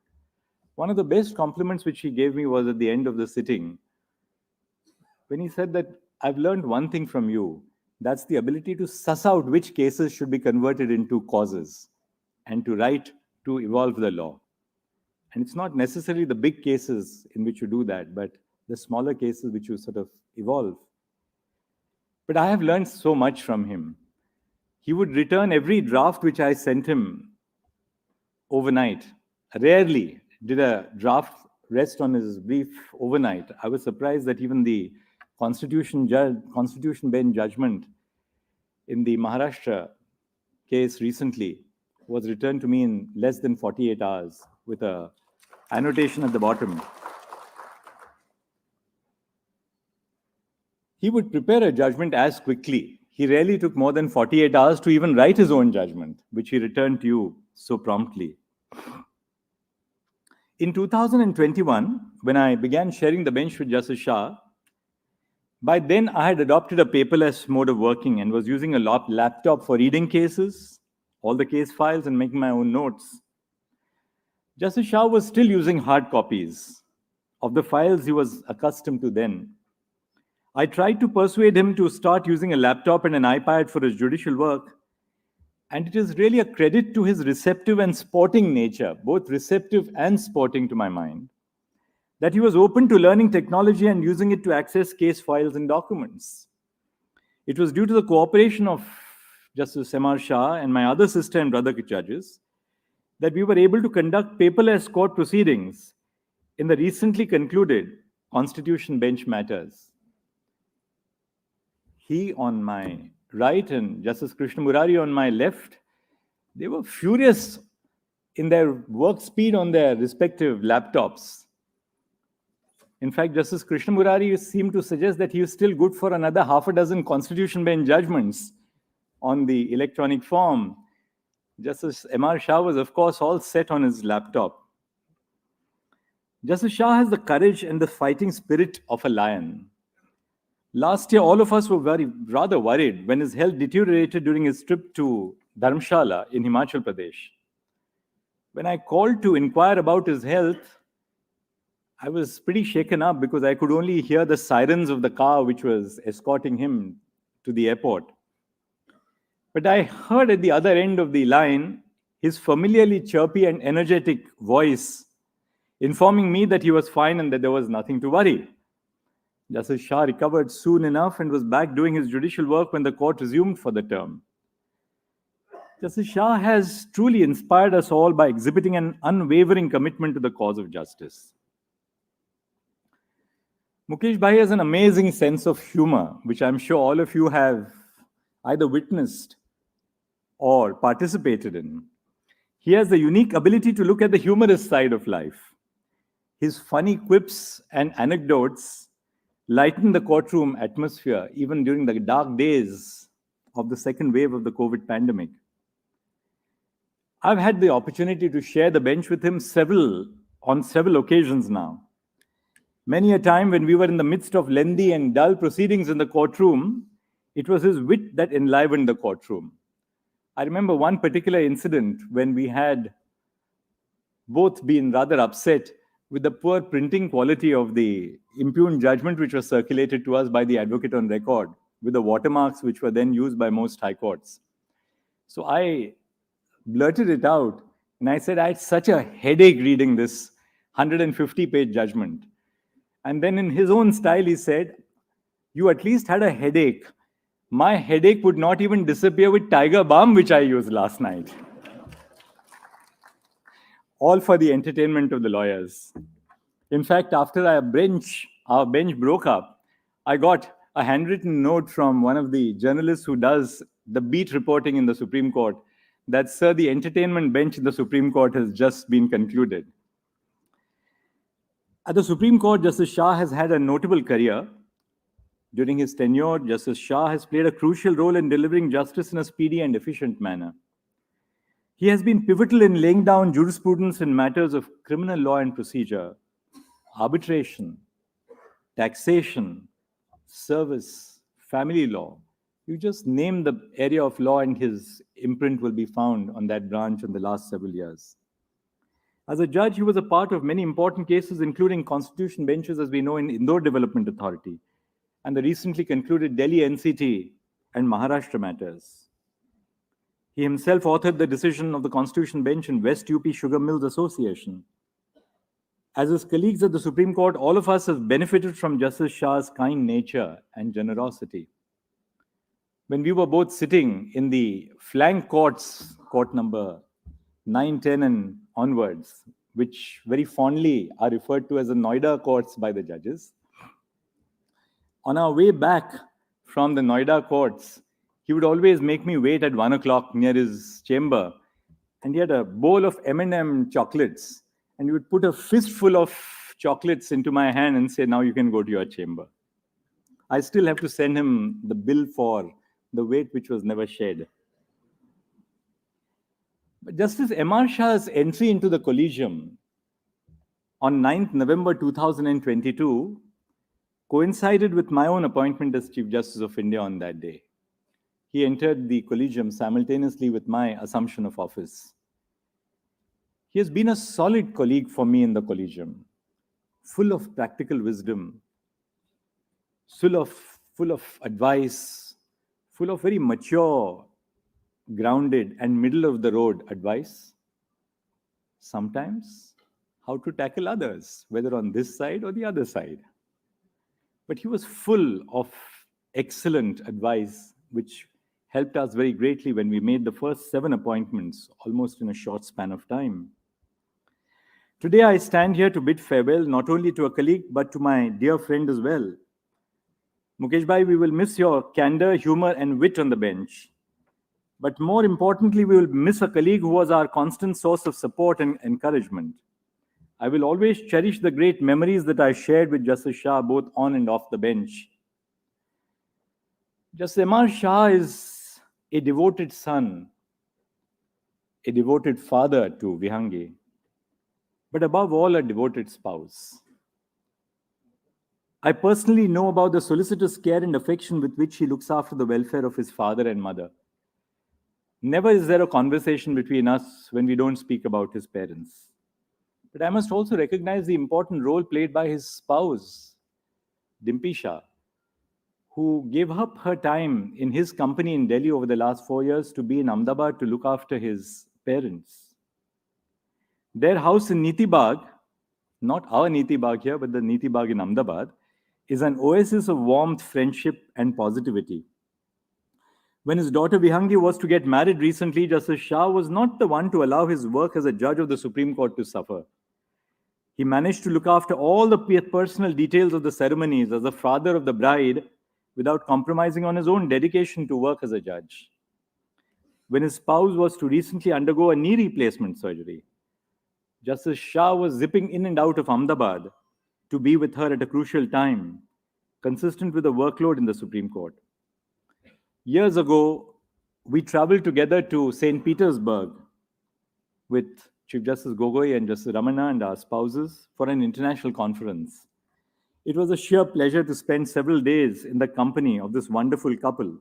One of the best compliments which he gave me was at the end of the sitting, when he said that, I've learned one thing from you, that's the ability to suss out which cases should be converted into causes and to write to evolve the law. And it's not necessarily the big cases in which you do that, but the smaller cases which you sort of evolve. But I have learned so much from him. He would return every draft which I sent him overnight. Rarely did a draft rest on his brief overnight. I was surprised that even the Constitution Bench judgment in the Maharashtra case recently was returned to me in less than 48 hours with a annotation at the bottom. He would prepare a judgment as quickly. He rarely took more than 48 hours to even write his own judgment, which he returned to you so promptly. In 2021, when I began sharing the bench with Justice Shah, by then I had adopted a paperless mode of working and was using a laptop for reading cases, all the case files, and making my own notes. Justice Shah was still using hard copies of the files he was accustomed to then. I tried to persuade him to start using a laptop and an iPad for his judicial work, and it is really a credit to his receptive and sporting nature, both receptive and sporting to my mind, that he was open to learning technology and using it to access case files and documents. It was due to the cooperation of Justice MR Shah and my other sister and brother judges that we were able to conduct paperless court proceedings in the recently concluded Constitution Bench matters. He on my right and Justice Krishna Murari on my left, they were furious in their work speed on their respective laptops. In fact, Justice Krishna Murari seemed to suggest that he was still good for another 6 Constitution Bench judgments on the electronic form. Justice MR Shah was, of course, all set on his laptop. Justice Shah has the courage and the fighting spirit of a lion. Last year, all of us were rather worried when his health deteriorated during his trip to Dharamshala in Himachal Pradesh. When I called to inquire about his health, I was pretty shaken up because I could only hear the sirens of the car which was escorting him to the airport. But I heard at the other end of the line his familiarly chirpy and energetic voice informing me that he was fine and that there was nothing to worry. Justice Shah recovered soon enough and was back doing his judicial work when the court resumed for the term. Justice Shah has truly inspired us all by exhibiting an unwavering commitment to the cause of justice. Mukesh Bhai has an amazing sense of humor, which I'm sure all of you have either witnessed or participated in. He has the unique ability to look at the humorous side of life. His funny quips and anecdotes lighten the courtroom atmosphere even during the dark days of the second wave of the COVID pandemic. I've had the opportunity to share the bench with him on several occasions now. Many a time when we were in the midst of lengthy and dull proceedings in the courtroom, it was his wit that enlivened the courtroom. I remember one particular incident when we had both been rather upset with the poor printing quality of the impugned judgment which was circulated to us by the advocate on record, with the watermarks which were then used by most high courts. So I blurted it out and I said, I had such a headache reading this 150-page judgment. And then in his own style, he said, you at least had a headache. My headache would not even disappear with tiger balm, which I used last night. All for the entertainment of the lawyers. In fact, after our bench broke up, I got a handwritten note from one of the journalists who does the beat reporting in the Supreme Court that, sir, the entertainment bench in the Supreme Court has just been concluded. At the Supreme Court, Justice Shah has had a notable career. During his tenure, Justice Shah has played a crucial role in delivering justice in a speedy and efficient manner. He has been pivotal in laying down jurisprudence in matters of criminal law and procedure, arbitration, taxation, service, family law. You just name the area of law and his imprint will be found on that branch in the last several years. As a judge, he was a part of many important cases, including constitution benches, as we know, in Indore Development Authority, and the recently concluded Delhi NCT and Maharashtra matters. He himself authored the decision of the Constitution Bench in West UP Sugar Mills Association. As his colleagues at the Supreme Court, all of us have benefited from Justice Shah's kind nature and generosity. When we were both sitting in the flank courts, court number 9, 10 and onwards, which very fondly are referred to as the Noida courts by the judges, on our way back from the Noida courts, he would always make me wait at 1 o'clock near his chamber, and he had a bowl of M&M chocolates, and he would put a fistful of chocolates into my hand and say, now you can go to your chamber. I still have to send him the bill for the weight which was never shed. But Justice MR Shah's entry into the collegium on 9th November 2022 coincided with my own appointment as Chief Justice of India on that day. He entered the collegium simultaneously with my assumption of office. He has been a solid colleague for me in the collegium, full of practical wisdom, full of advice, full of very mature, grounded and middle-of-the-road advice. Sometimes how to tackle others, whether on this side or the other side. But he was full of excellent advice, which helped us very greatly when we made the first 7 appointments, almost in a short span of time. Today, I stand here to bid farewell not only to a colleague, but to my dear friend as well. Mukesh Bhai, we will miss your candor, humor, and wit on the bench. But more importantly, we will miss a colleague who was our constant source of support and encouragement. I will always cherish the great memories that I shared with Justice Shah, both on and off the bench. Justice MR Shah is a devoted son, a devoted father to Vihangi, but above all, a devoted spouse. I personally know about the solicitous care and affection with which he looks after the welfare of his father and mother. Never is there a conversation between us when we don't speak about his parents. But I must also recognize the important role played by his spouse, Dimpi Shah, who gave up her time in his company in Delhi over the last 4 years to be in Ahmedabad to look after his parents. Their house in Niti Bagh, not our Niti Bagh here, but the Niti Bagh in Ahmedabad, is an oasis of warmth, friendship, and positivity. When his daughter Vihangi was to get married recently, Justice Shah was not the one to allow his work as a judge of the Supreme Court to suffer. He managed to look after all the personal details of the ceremonies as the father of the bride without compromising on his own dedication to work as a judge. When his spouse was to recently undergo a knee replacement surgery, Justice Shah was zipping in and out of Ahmedabad to be with her at a crucial time, consistent with the workload in the Supreme Court. Years ago, we traveled together to St. Petersburg with Chief Justice Gogoi and Justice Ramana and our spouses for an international conference. It was a sheer pleasure to spend several days in the company of this wonderful couple.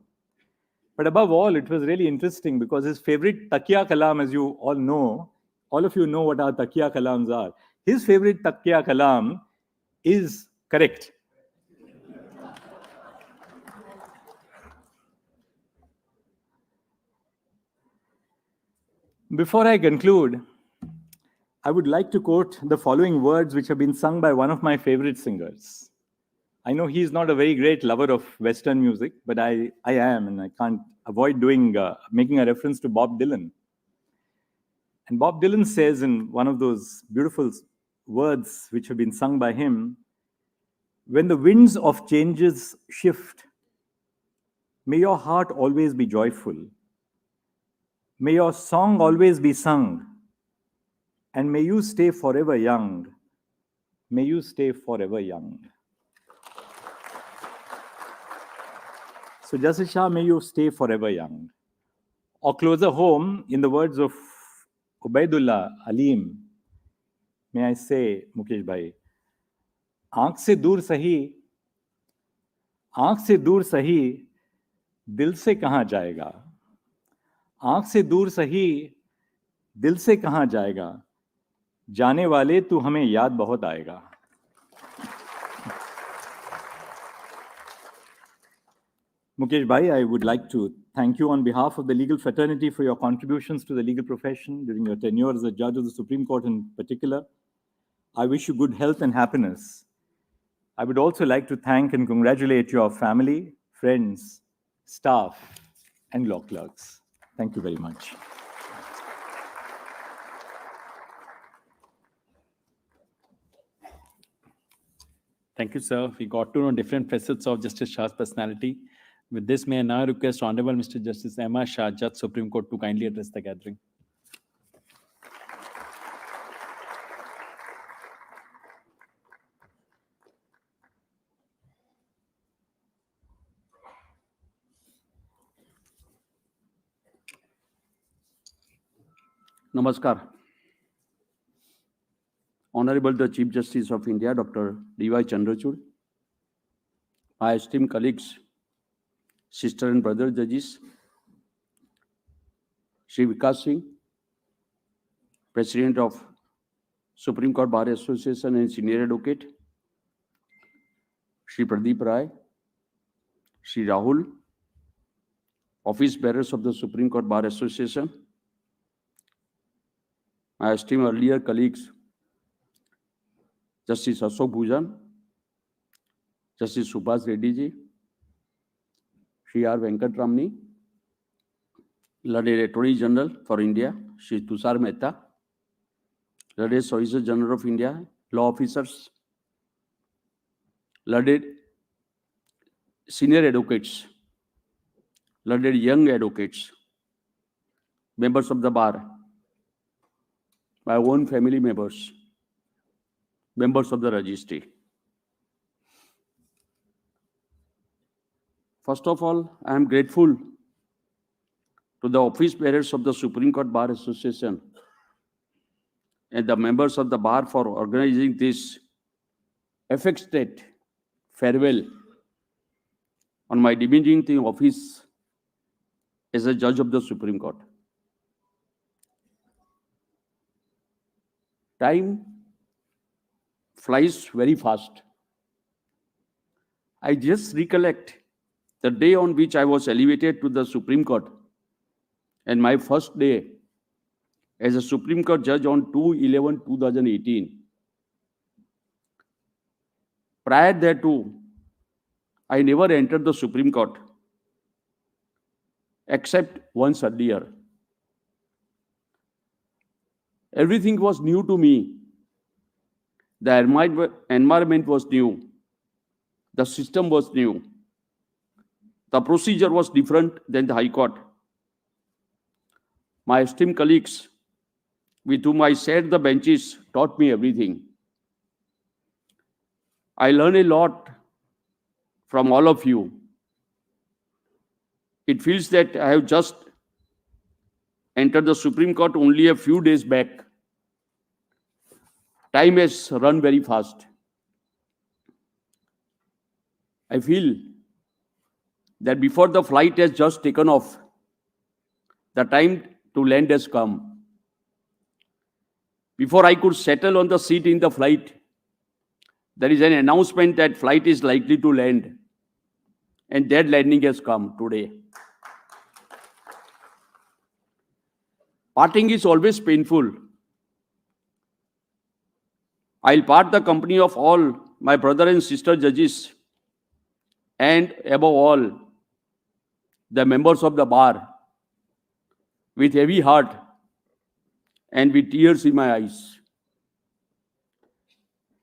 But above all, it was really interesting because his favorite Taqiya Kalam, as you all know, all of you know what our Taqiya Kalams are. His favorite Taqiya Kalam is correct. Before I conclude, I would like to quote the following words which have been sung by one of my favorite singers. I know he's not a very great lover of Western music, but I am, and I can't avoid making a reference to Bob Dylan. And Bob Dylan says in one of those beautiful words which have been sung by him, when the winds of changes shift, may your heart always be joyful. May your song always be sung. And may you stay forever young. May you stay forever young. So Justice Shah, may you stay forever young. Or closer home, in the words of Ubaidullah Aleem, may I say, Mukesh Bhai, आंख से दूर सही, दिल से कहाँ जाएगा? आंख से दूर सही, दिल से कहाँ जाएगा? जाने वाले तू हमें याद बहुत आएगा. Mukesh Bhai, I would like to thank you on behalf of the legal fraternity for your contributions to the legal profession during your tenure as a judge of the Supreme Court in particular. I wish you good health and happiness. I would also like to thank and congratulate your family, friends, staff, and law clerks. Thank you very much. Thank you, sir. We got to know different facets of Justice Shah's personality. With this, may I now request Honorable Mr. Justice MR Shah, Judge Supreme Court, to kindly address the gathering. Namaskar. Honorable the Chief Justice of India, Dr. D.Y. Chandrachud, my esteemed colleagues, sister and brother judges, Shri Vikas Singh, President of Supreme Court Bar Association and Senior Advocate, Shri Pradeep Rai, Shri Rahul, Office Bearers of the Supreme Court Bar Association, my esteemed earlier colleagues, Justice Ashok Bhujan, Justice Subhash Reddy ji, Shri R. Venkat Ramani, Learned Attorney General for India, Shri Tushar Mehta, Learned Solicitor General of India, law officers, Learned senior advocates, Learned young advocates, members of the bar, my own family members, members of the registry. First of all, I am grateful to the office bearers of the Supreme Court Bar Association and the members of the bar for organizing this affectionate farewell on my diminishing office as a judge of the Supreme Court. Time flies very fast. I just recollect the day on which I was elevated to the Supreme Court and my first day as a Supreme Court judge on 2/11/2018. Prior thereto, I never entered the Supreme Court except once earlier. Everything was new to me. The environment was new. The system was new. The procedure was different than the High Court. My esteemed colleagues, with whom I shared the benches, taught me everything. I learned a lot from all of you. It feels that I have just entered the Supreme Court only a few days back. Time has run very fast. I feel that before the flight has just taken off, the time to land has come. Before I could settle on the seat in the flight, there is an announcement that flight is likely to land, and that landing has come today. Parting is always painful. I'll part the company of all my brother and sister judges and above all, the members of the bar, with heavy heart and with tears in my eyes.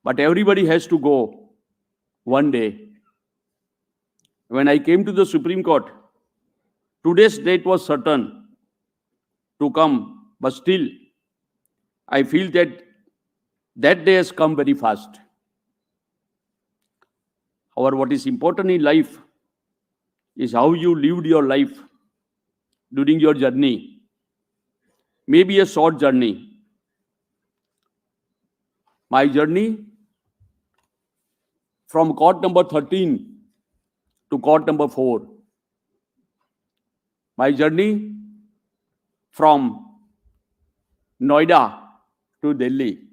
But everybody has to go one day. When I came to the Supreme Court, today's date was certain to come, but still, I feel that that day has come very fast. However, what is important in life is how you lived your life during your journey. Maybe a short journey. My journey from court number 13 to court number 4. My journey from Noida to Delhi.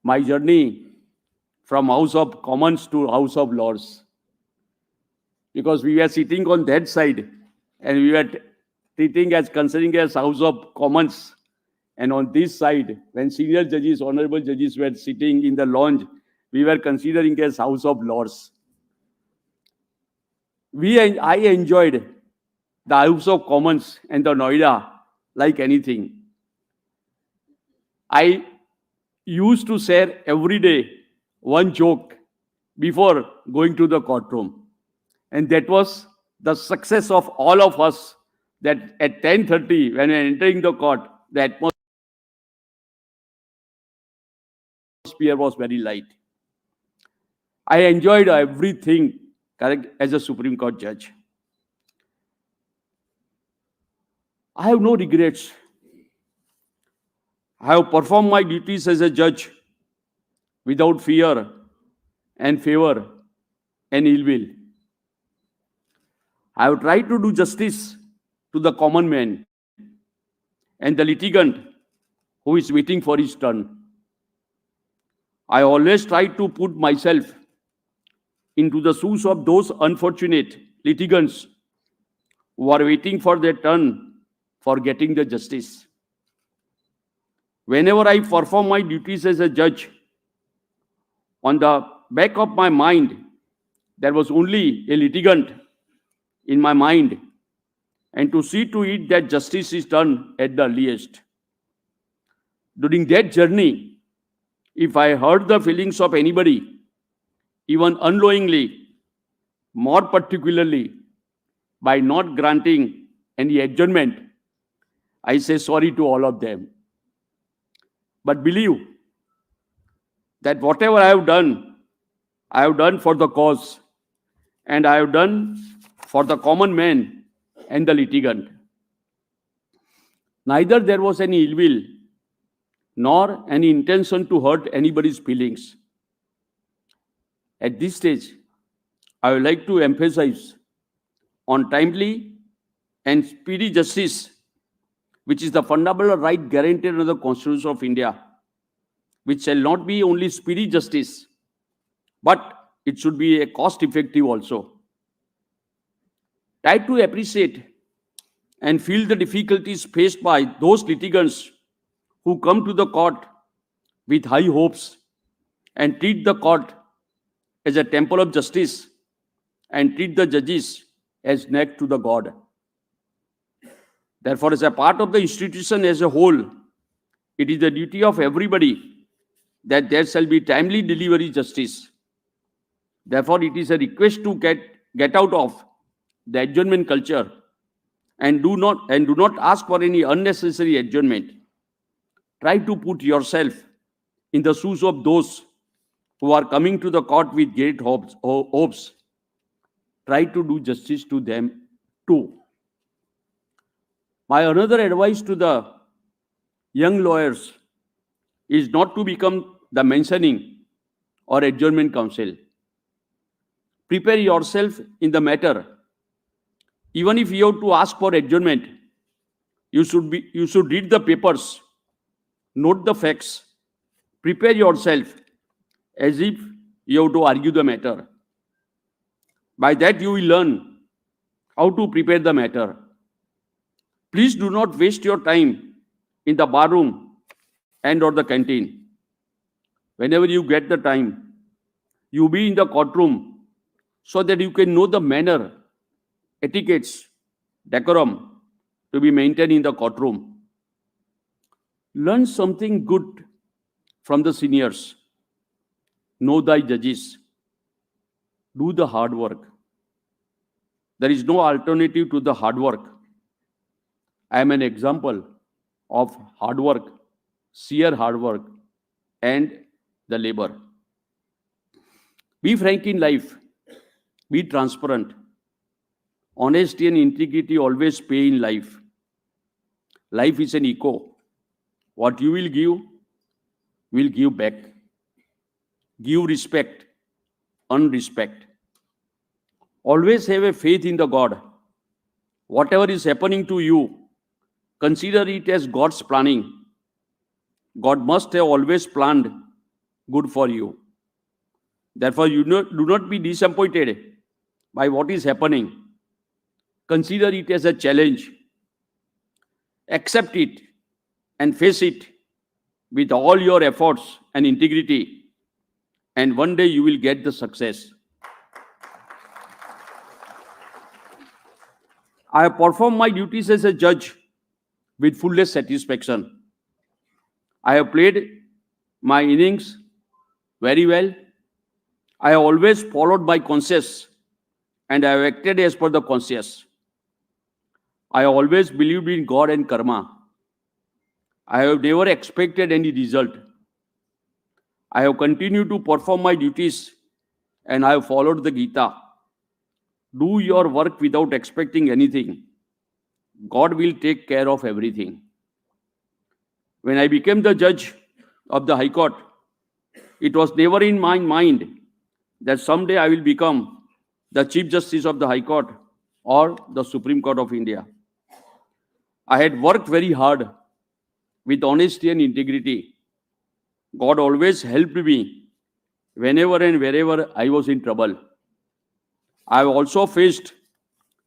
My journey from House of Commons to House of Lords. Because we were sitting on that side and we were treating as considering as House of Commons. And on this side, when senior judges, honorable judges were sitting in the lounge, we were considering as House of Lords. I enjoyed the House of Commons and the Noida like anything. I used to share every day one joke before going to the courtroom. And that was the success of all of us, that at 10:30, when we were entering the court, the atmosphere was very light. I enjoyed everything, correct, as a Supreme Court judge. I have no regrets. I have performed my duties as a judge without fear and favor and ill will. I have tried to do justice to the common man and the litigant who is waiting for his turn. I always try to put myself into the shoes of those unfortunate litigants who are waiting for their turn for getting the justice. Whenever I perform my duties as a judge, on the back of my mind, there was only a litigant in my mind, and to see to it that justice is done at the earliest. During that journey, if I hurt the feelings of anybody, even unknowingly, more particularly by not granting any adjournment, I say sorry to all of them. But believe that whatever I have done for the cause, and I have done for the common man and the litigant. Neither there was any ill will, nor any intention to hurt anybody's feelings. At this stage, I would like to emphasize on timely and speedy justice, which is the fundamental right guaranteed under the Constitution of India, which shall not be only speedy justice, but it should be a cost-effective also. Try to appreciate and feel the difficulties faced by those litigants who come to the court with high hopes and treat the court as a temple of justice and treat the judges as next to the God. Therefore, as a part of the institution as a whole, it is the duty of everybody that there shall be timely delivery justice. Therefore, it is a request to get out of the adjournment culture and do not ask for any unnecessary adjournment. Try to put yourself in the shoes of those who are coming to the court with great hopes. Try to do justice to them too. My another advice to the young lawyers is not to become the mentioning or adjournment counsel. Prepare yourself in the matter. Even if you have to ask for adjournment, you should read the papers, note the facts, prepare yourself as if you have to argue the matter. By that you will learn how to prepare the matter. Please do not waste your time in the barroom and or the canteen. Whenever you get the time, you be in the courtroom so that you can know the manner, etiquettes, decorum to be maintained in the courtroom. Learn something good from the seniors. Know thy judges. Do the hard work. There is no alternative to the hard work. I am an example of hard work, sheer hard work, and the labor. Be frank in life. Be transparent. Honesty and integrity always pay in life. Life is an echo. What you will give back. Give respect, unrespect. Always have a faith in the God. Whatever is happening to you, consider it as God's planning. God must have always planned good for you. Therefore, do not be disappointed by what is happening. Consider it as a challenge. Accept it and face it with all your efforts and integrity. And one day you will get the success. I have performed my duties as a judge with fullest satisfaction. I have played my innings very well. I have always followed my conscience and I have acted as per the conscience. I have always believed in God and karma. I have never expected any result. I have continued to perform my duties and I have followed the Gita. Do your work without expecting anything. God will take care of everything. When I became the judge of the High Court, it was never in my mind that someday I will become the Chief Justice of the High Court or the Supreme Court of India. I had worked very hard with honesty and integrity. God always helped me whenever and wherever I was in trouble. I have also faced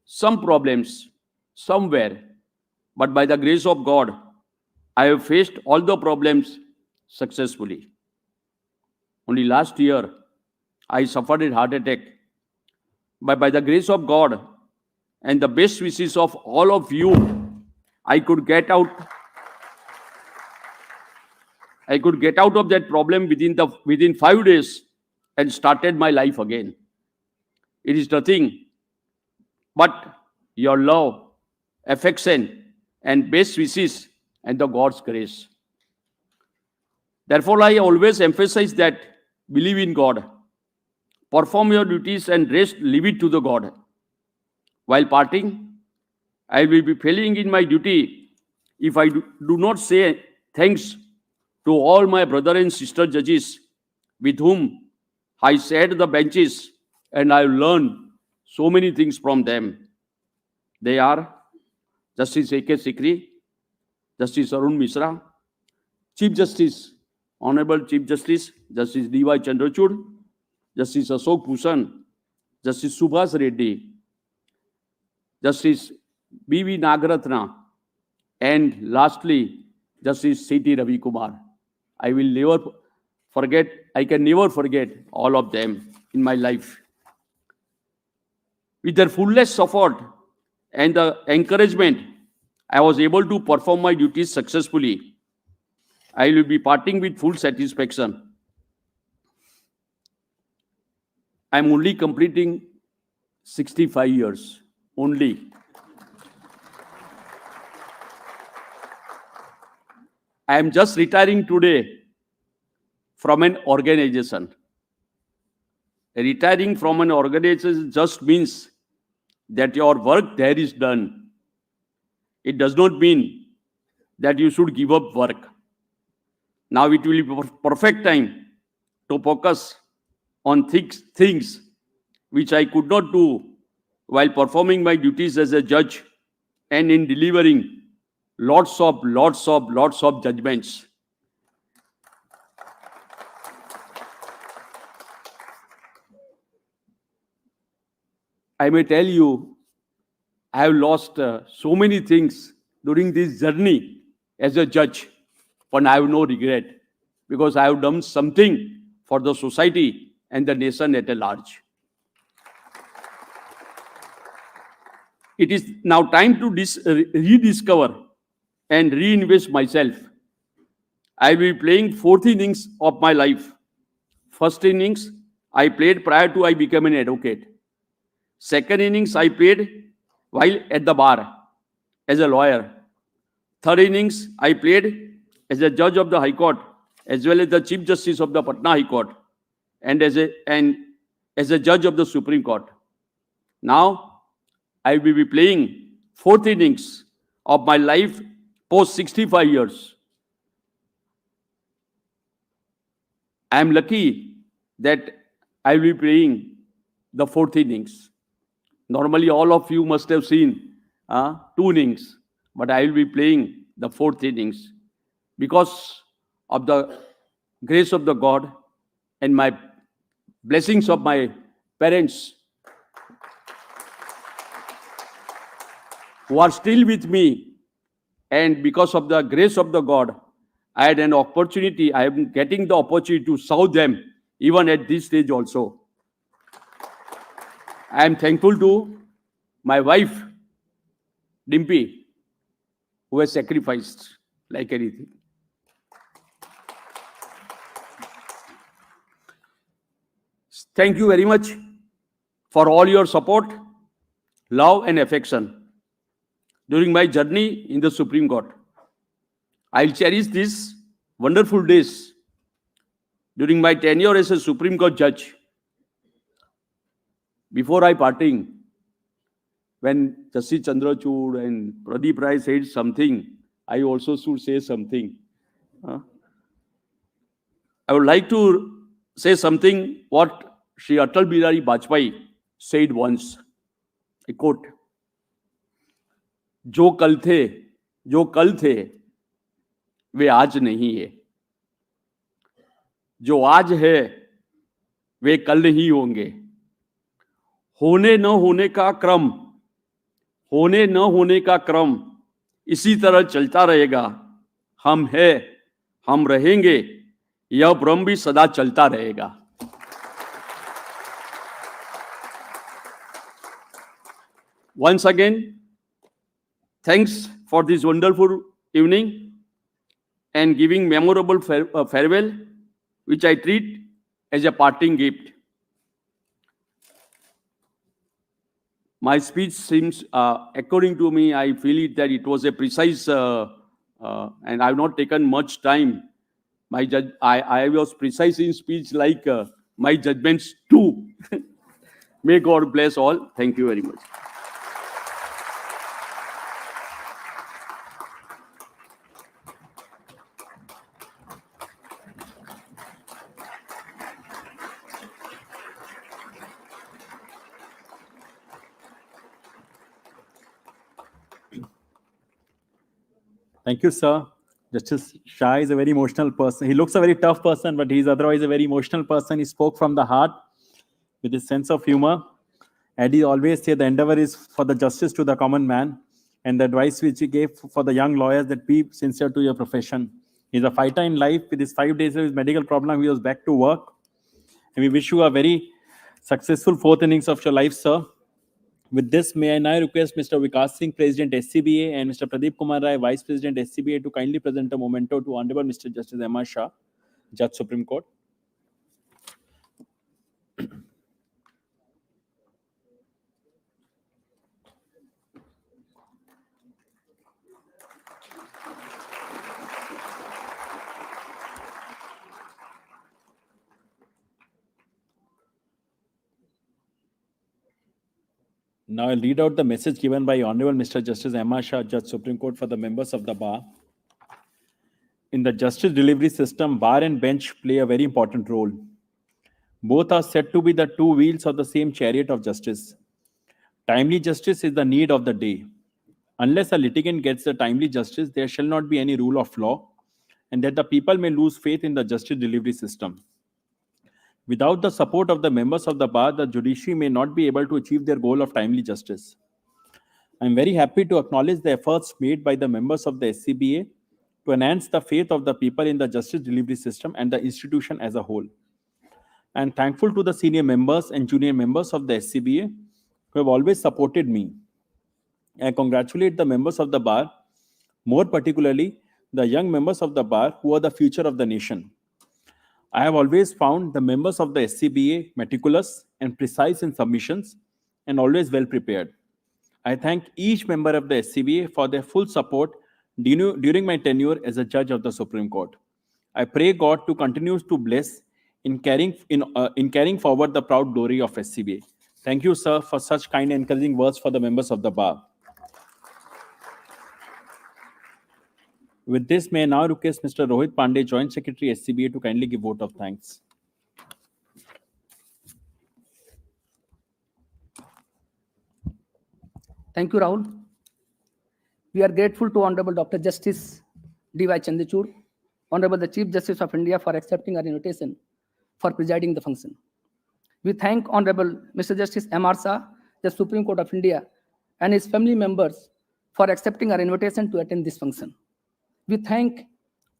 some problems somewhere, but by the grace of God, I have faced all the problems successfully. Only last year, I suffered a heart attack. But by the grace of God and the best wishes of all of you, I could get out of that problem within 5 days and started my life again. It is nothing but your love, affection, and best wishes and the God's grace. Therefore, I always emphasize that believe in God, perform your duties and rest, leave it to the God. While parting, I will be failing in my duty if I do not say thanks to all my brother and sister judges with whom I sat the benches and I learned so many things from them. They are Justice A.K. Sikri, Justice Arun Misra, Chief Justice, Honorable Chief Justice, Justice D.Y. Chandrachud, Justice Ashok Bhushan, Justice Subhas Reddy, Justice B.V. Nagaratna, and lastly, Justice C.T. Ravi Kumar. I can never forget all of them in my life. With their fullest support and the encouragement, I was able to perform my duties successfully. I will be parting with full satisfaction. I am only completing 65 years, only. I am just retiring today from an organization. Retiring from an organization just means that your work there is done. It does not mean that you should give up work. Now it will be perfect time to focus on things which I could not do while performing my duties as a judge and in delivering lots of judgments. I may tell you, I have lost so many things during this journey as a judge, but I have no regret because I have done something for the society and the nation at large. It is now time to rediscover and reinvest myself. I will be playing fourth innings of my life. First innings I played prior to I became an advocate. Second innings I played while at the bar as a lawyer. Third innings I played as a judge of the High Court as well as the Chief Justice of the Patna High Court and as a judge of the Supreme Court. Now I will be playing fourth innings of my life post 65 years. I am lucky that I will be playing the fourth innings. Normally, all of you must have seen two innings, but I will be playing the fourth innings because of the grace of the God and my blessings of my parents who are still with me, and because of the grace of the God, I had an opportunity, I am getting the opportunity to serve them even at this stage also. I am thankful to my wife, Dimpy, who has sacrificed like anything. Thank you very much for all your support, love and affection during my journey in the Supreme Court. I'll cherish these wonderful days during my tenure as a Supreme Court judge. Before I parting, when Justice Chandrachud and Pradeep Rai said something, I also should say something. I would like to say something what Shri Atal Bihari Vajpayee said once. I quote, जो कल थे वे आज नहीं है, जो आज है वे कल नहीं होंगे, होने न होने का क्रम इसी तरह चलता रहेगा, हम है हम रहेंगे, यह भ्रम भी सदा चलता रहेगा. Once again, thanks for this wonderful evening and giving memorable farewell, which I treat as a parting gift. My speech seems, according to me, I feel it that it was a precise, and I have not taken much time. I was precise in speech like my judgments too. May God bless all. Thank you very much. Thank you, sir. Justice Shah is a very emotional person. He looks a very tough person, but he's otherwise a very emotional person. He spoke from the heart with his sense of humor. And he always said the endeavor is for the justice to the common man. And the advice which he gave for the young lawyers that be sincere to your profession. He's a fighter in life. With his 5 days of his medical problem, he was back to work. And we wish you a very successful fourth innings of your life, sir. With this, may I now request Mr. Vikas Singh, President SCBA, and Mr. Pradeep Kumar Rai, Vice President SCBA, to kindly present a memento to Honorable Mr. Justice MR Shah, Judge Supreme Court. Now I'll read out the message given by Honorable Mr. Justice MR Shah, Judge Supreme Court, for the members of the bar. In the justice delivery system, bar and bench play a very important role. Both are said to be the two wheels of the same chariot of justice. Timely justice is the need of the day. Unless a litigant gets the timely justice, there shall not be any rule of law, and that the people may lose faith in the justice delivery system. Without the support of the members of the bar, the judiciary may not be able to achieve their goal of timely justice. I am very happy to acknowledge the efforts made by the members of the SCBA to enhance the faith of the people in the justice delivery system and the institution as a whole. I am thankful to the senior members and junior members of the SCBA who have always supported me. I congratulate the members of the bar, more particularly the young members of the bar who are the future of the nation. I have always found the members of the SCBA meticulous and precise in submissions and always well prepared. I thank each member of the SCBA for their full support during my tenure as a judge of the Supreme Court. I pray God to continue to bless in carrying forward the proud glory of SCBA. Thank you, sir, for such kind and encouraging words for the members of the bar. With this, may I now request Mr. Rohit Pandey, Joint Secretary, SCBA, to kindly give vote of thanks. Thank you, Rahul. We are grateful to Honorable Dr. Justice D.Y. Chandachud, Honorable the Chief Justice of India, for accepting our invitation for presiding the function. We thank Honorable Mr. Justice MR Shah, the Supreme Court of India, and his family members for accepting our invitation to attend this function. We thank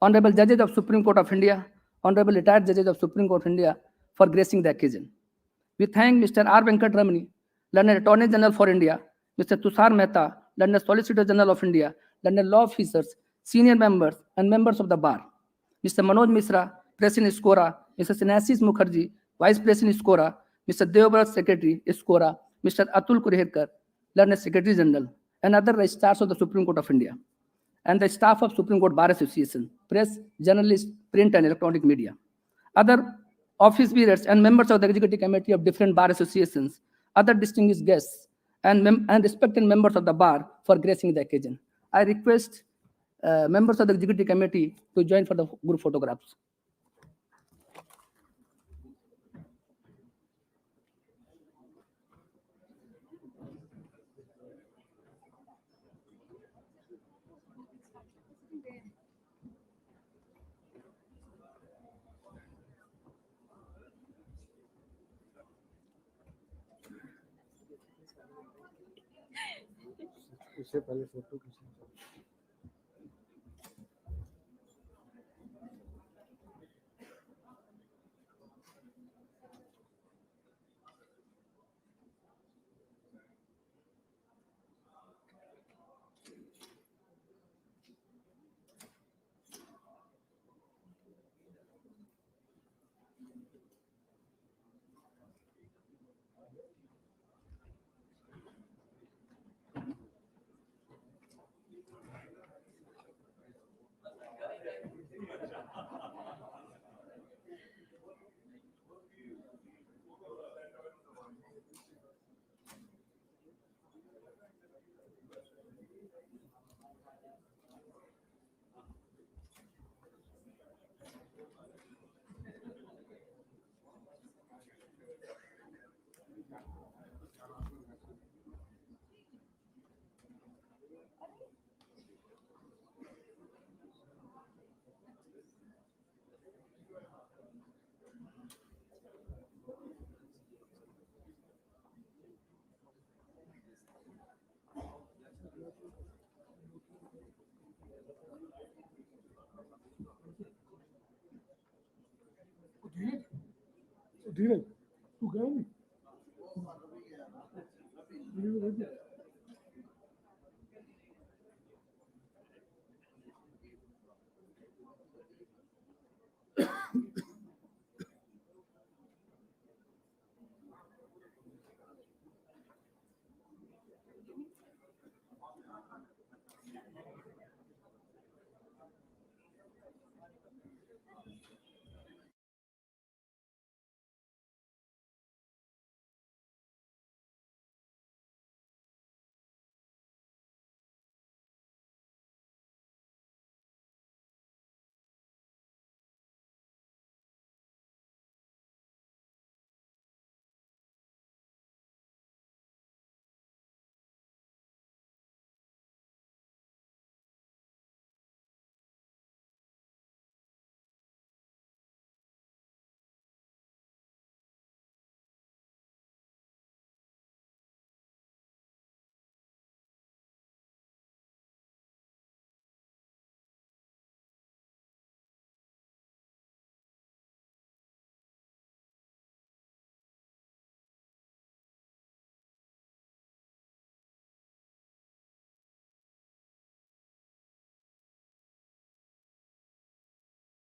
Honorable Judges of Supreme Court of India, Honorable Retired Judges of Supreme Court of India for gracing the occasion. We thank Mr. R. Venkatramani, Learned Attorney General for India, Mr. Tushar Mehta, Learned Solicitor General of India, Learned Law Officers, senior members and members of the bar, Mr. Manoj Mishra, President SCORA, Mr. Sinassis Mukherjee, Vice President SCORA, Mr. Devbrat, Secretary SCORA, Mr. Atul Kurhekar, Learned Secretary General, and other registrars of the Supreme Court of India, and the staff of Supreme Court Bar Association, press, journalists, print and electronic media, other office bearers and members of the Executive Committee of different bar associations, other distinguished guests, and respected members of the bar for gracing the occasion. I request members of the Executive Committee to join for the group photographs. धीरज तू गया नहीं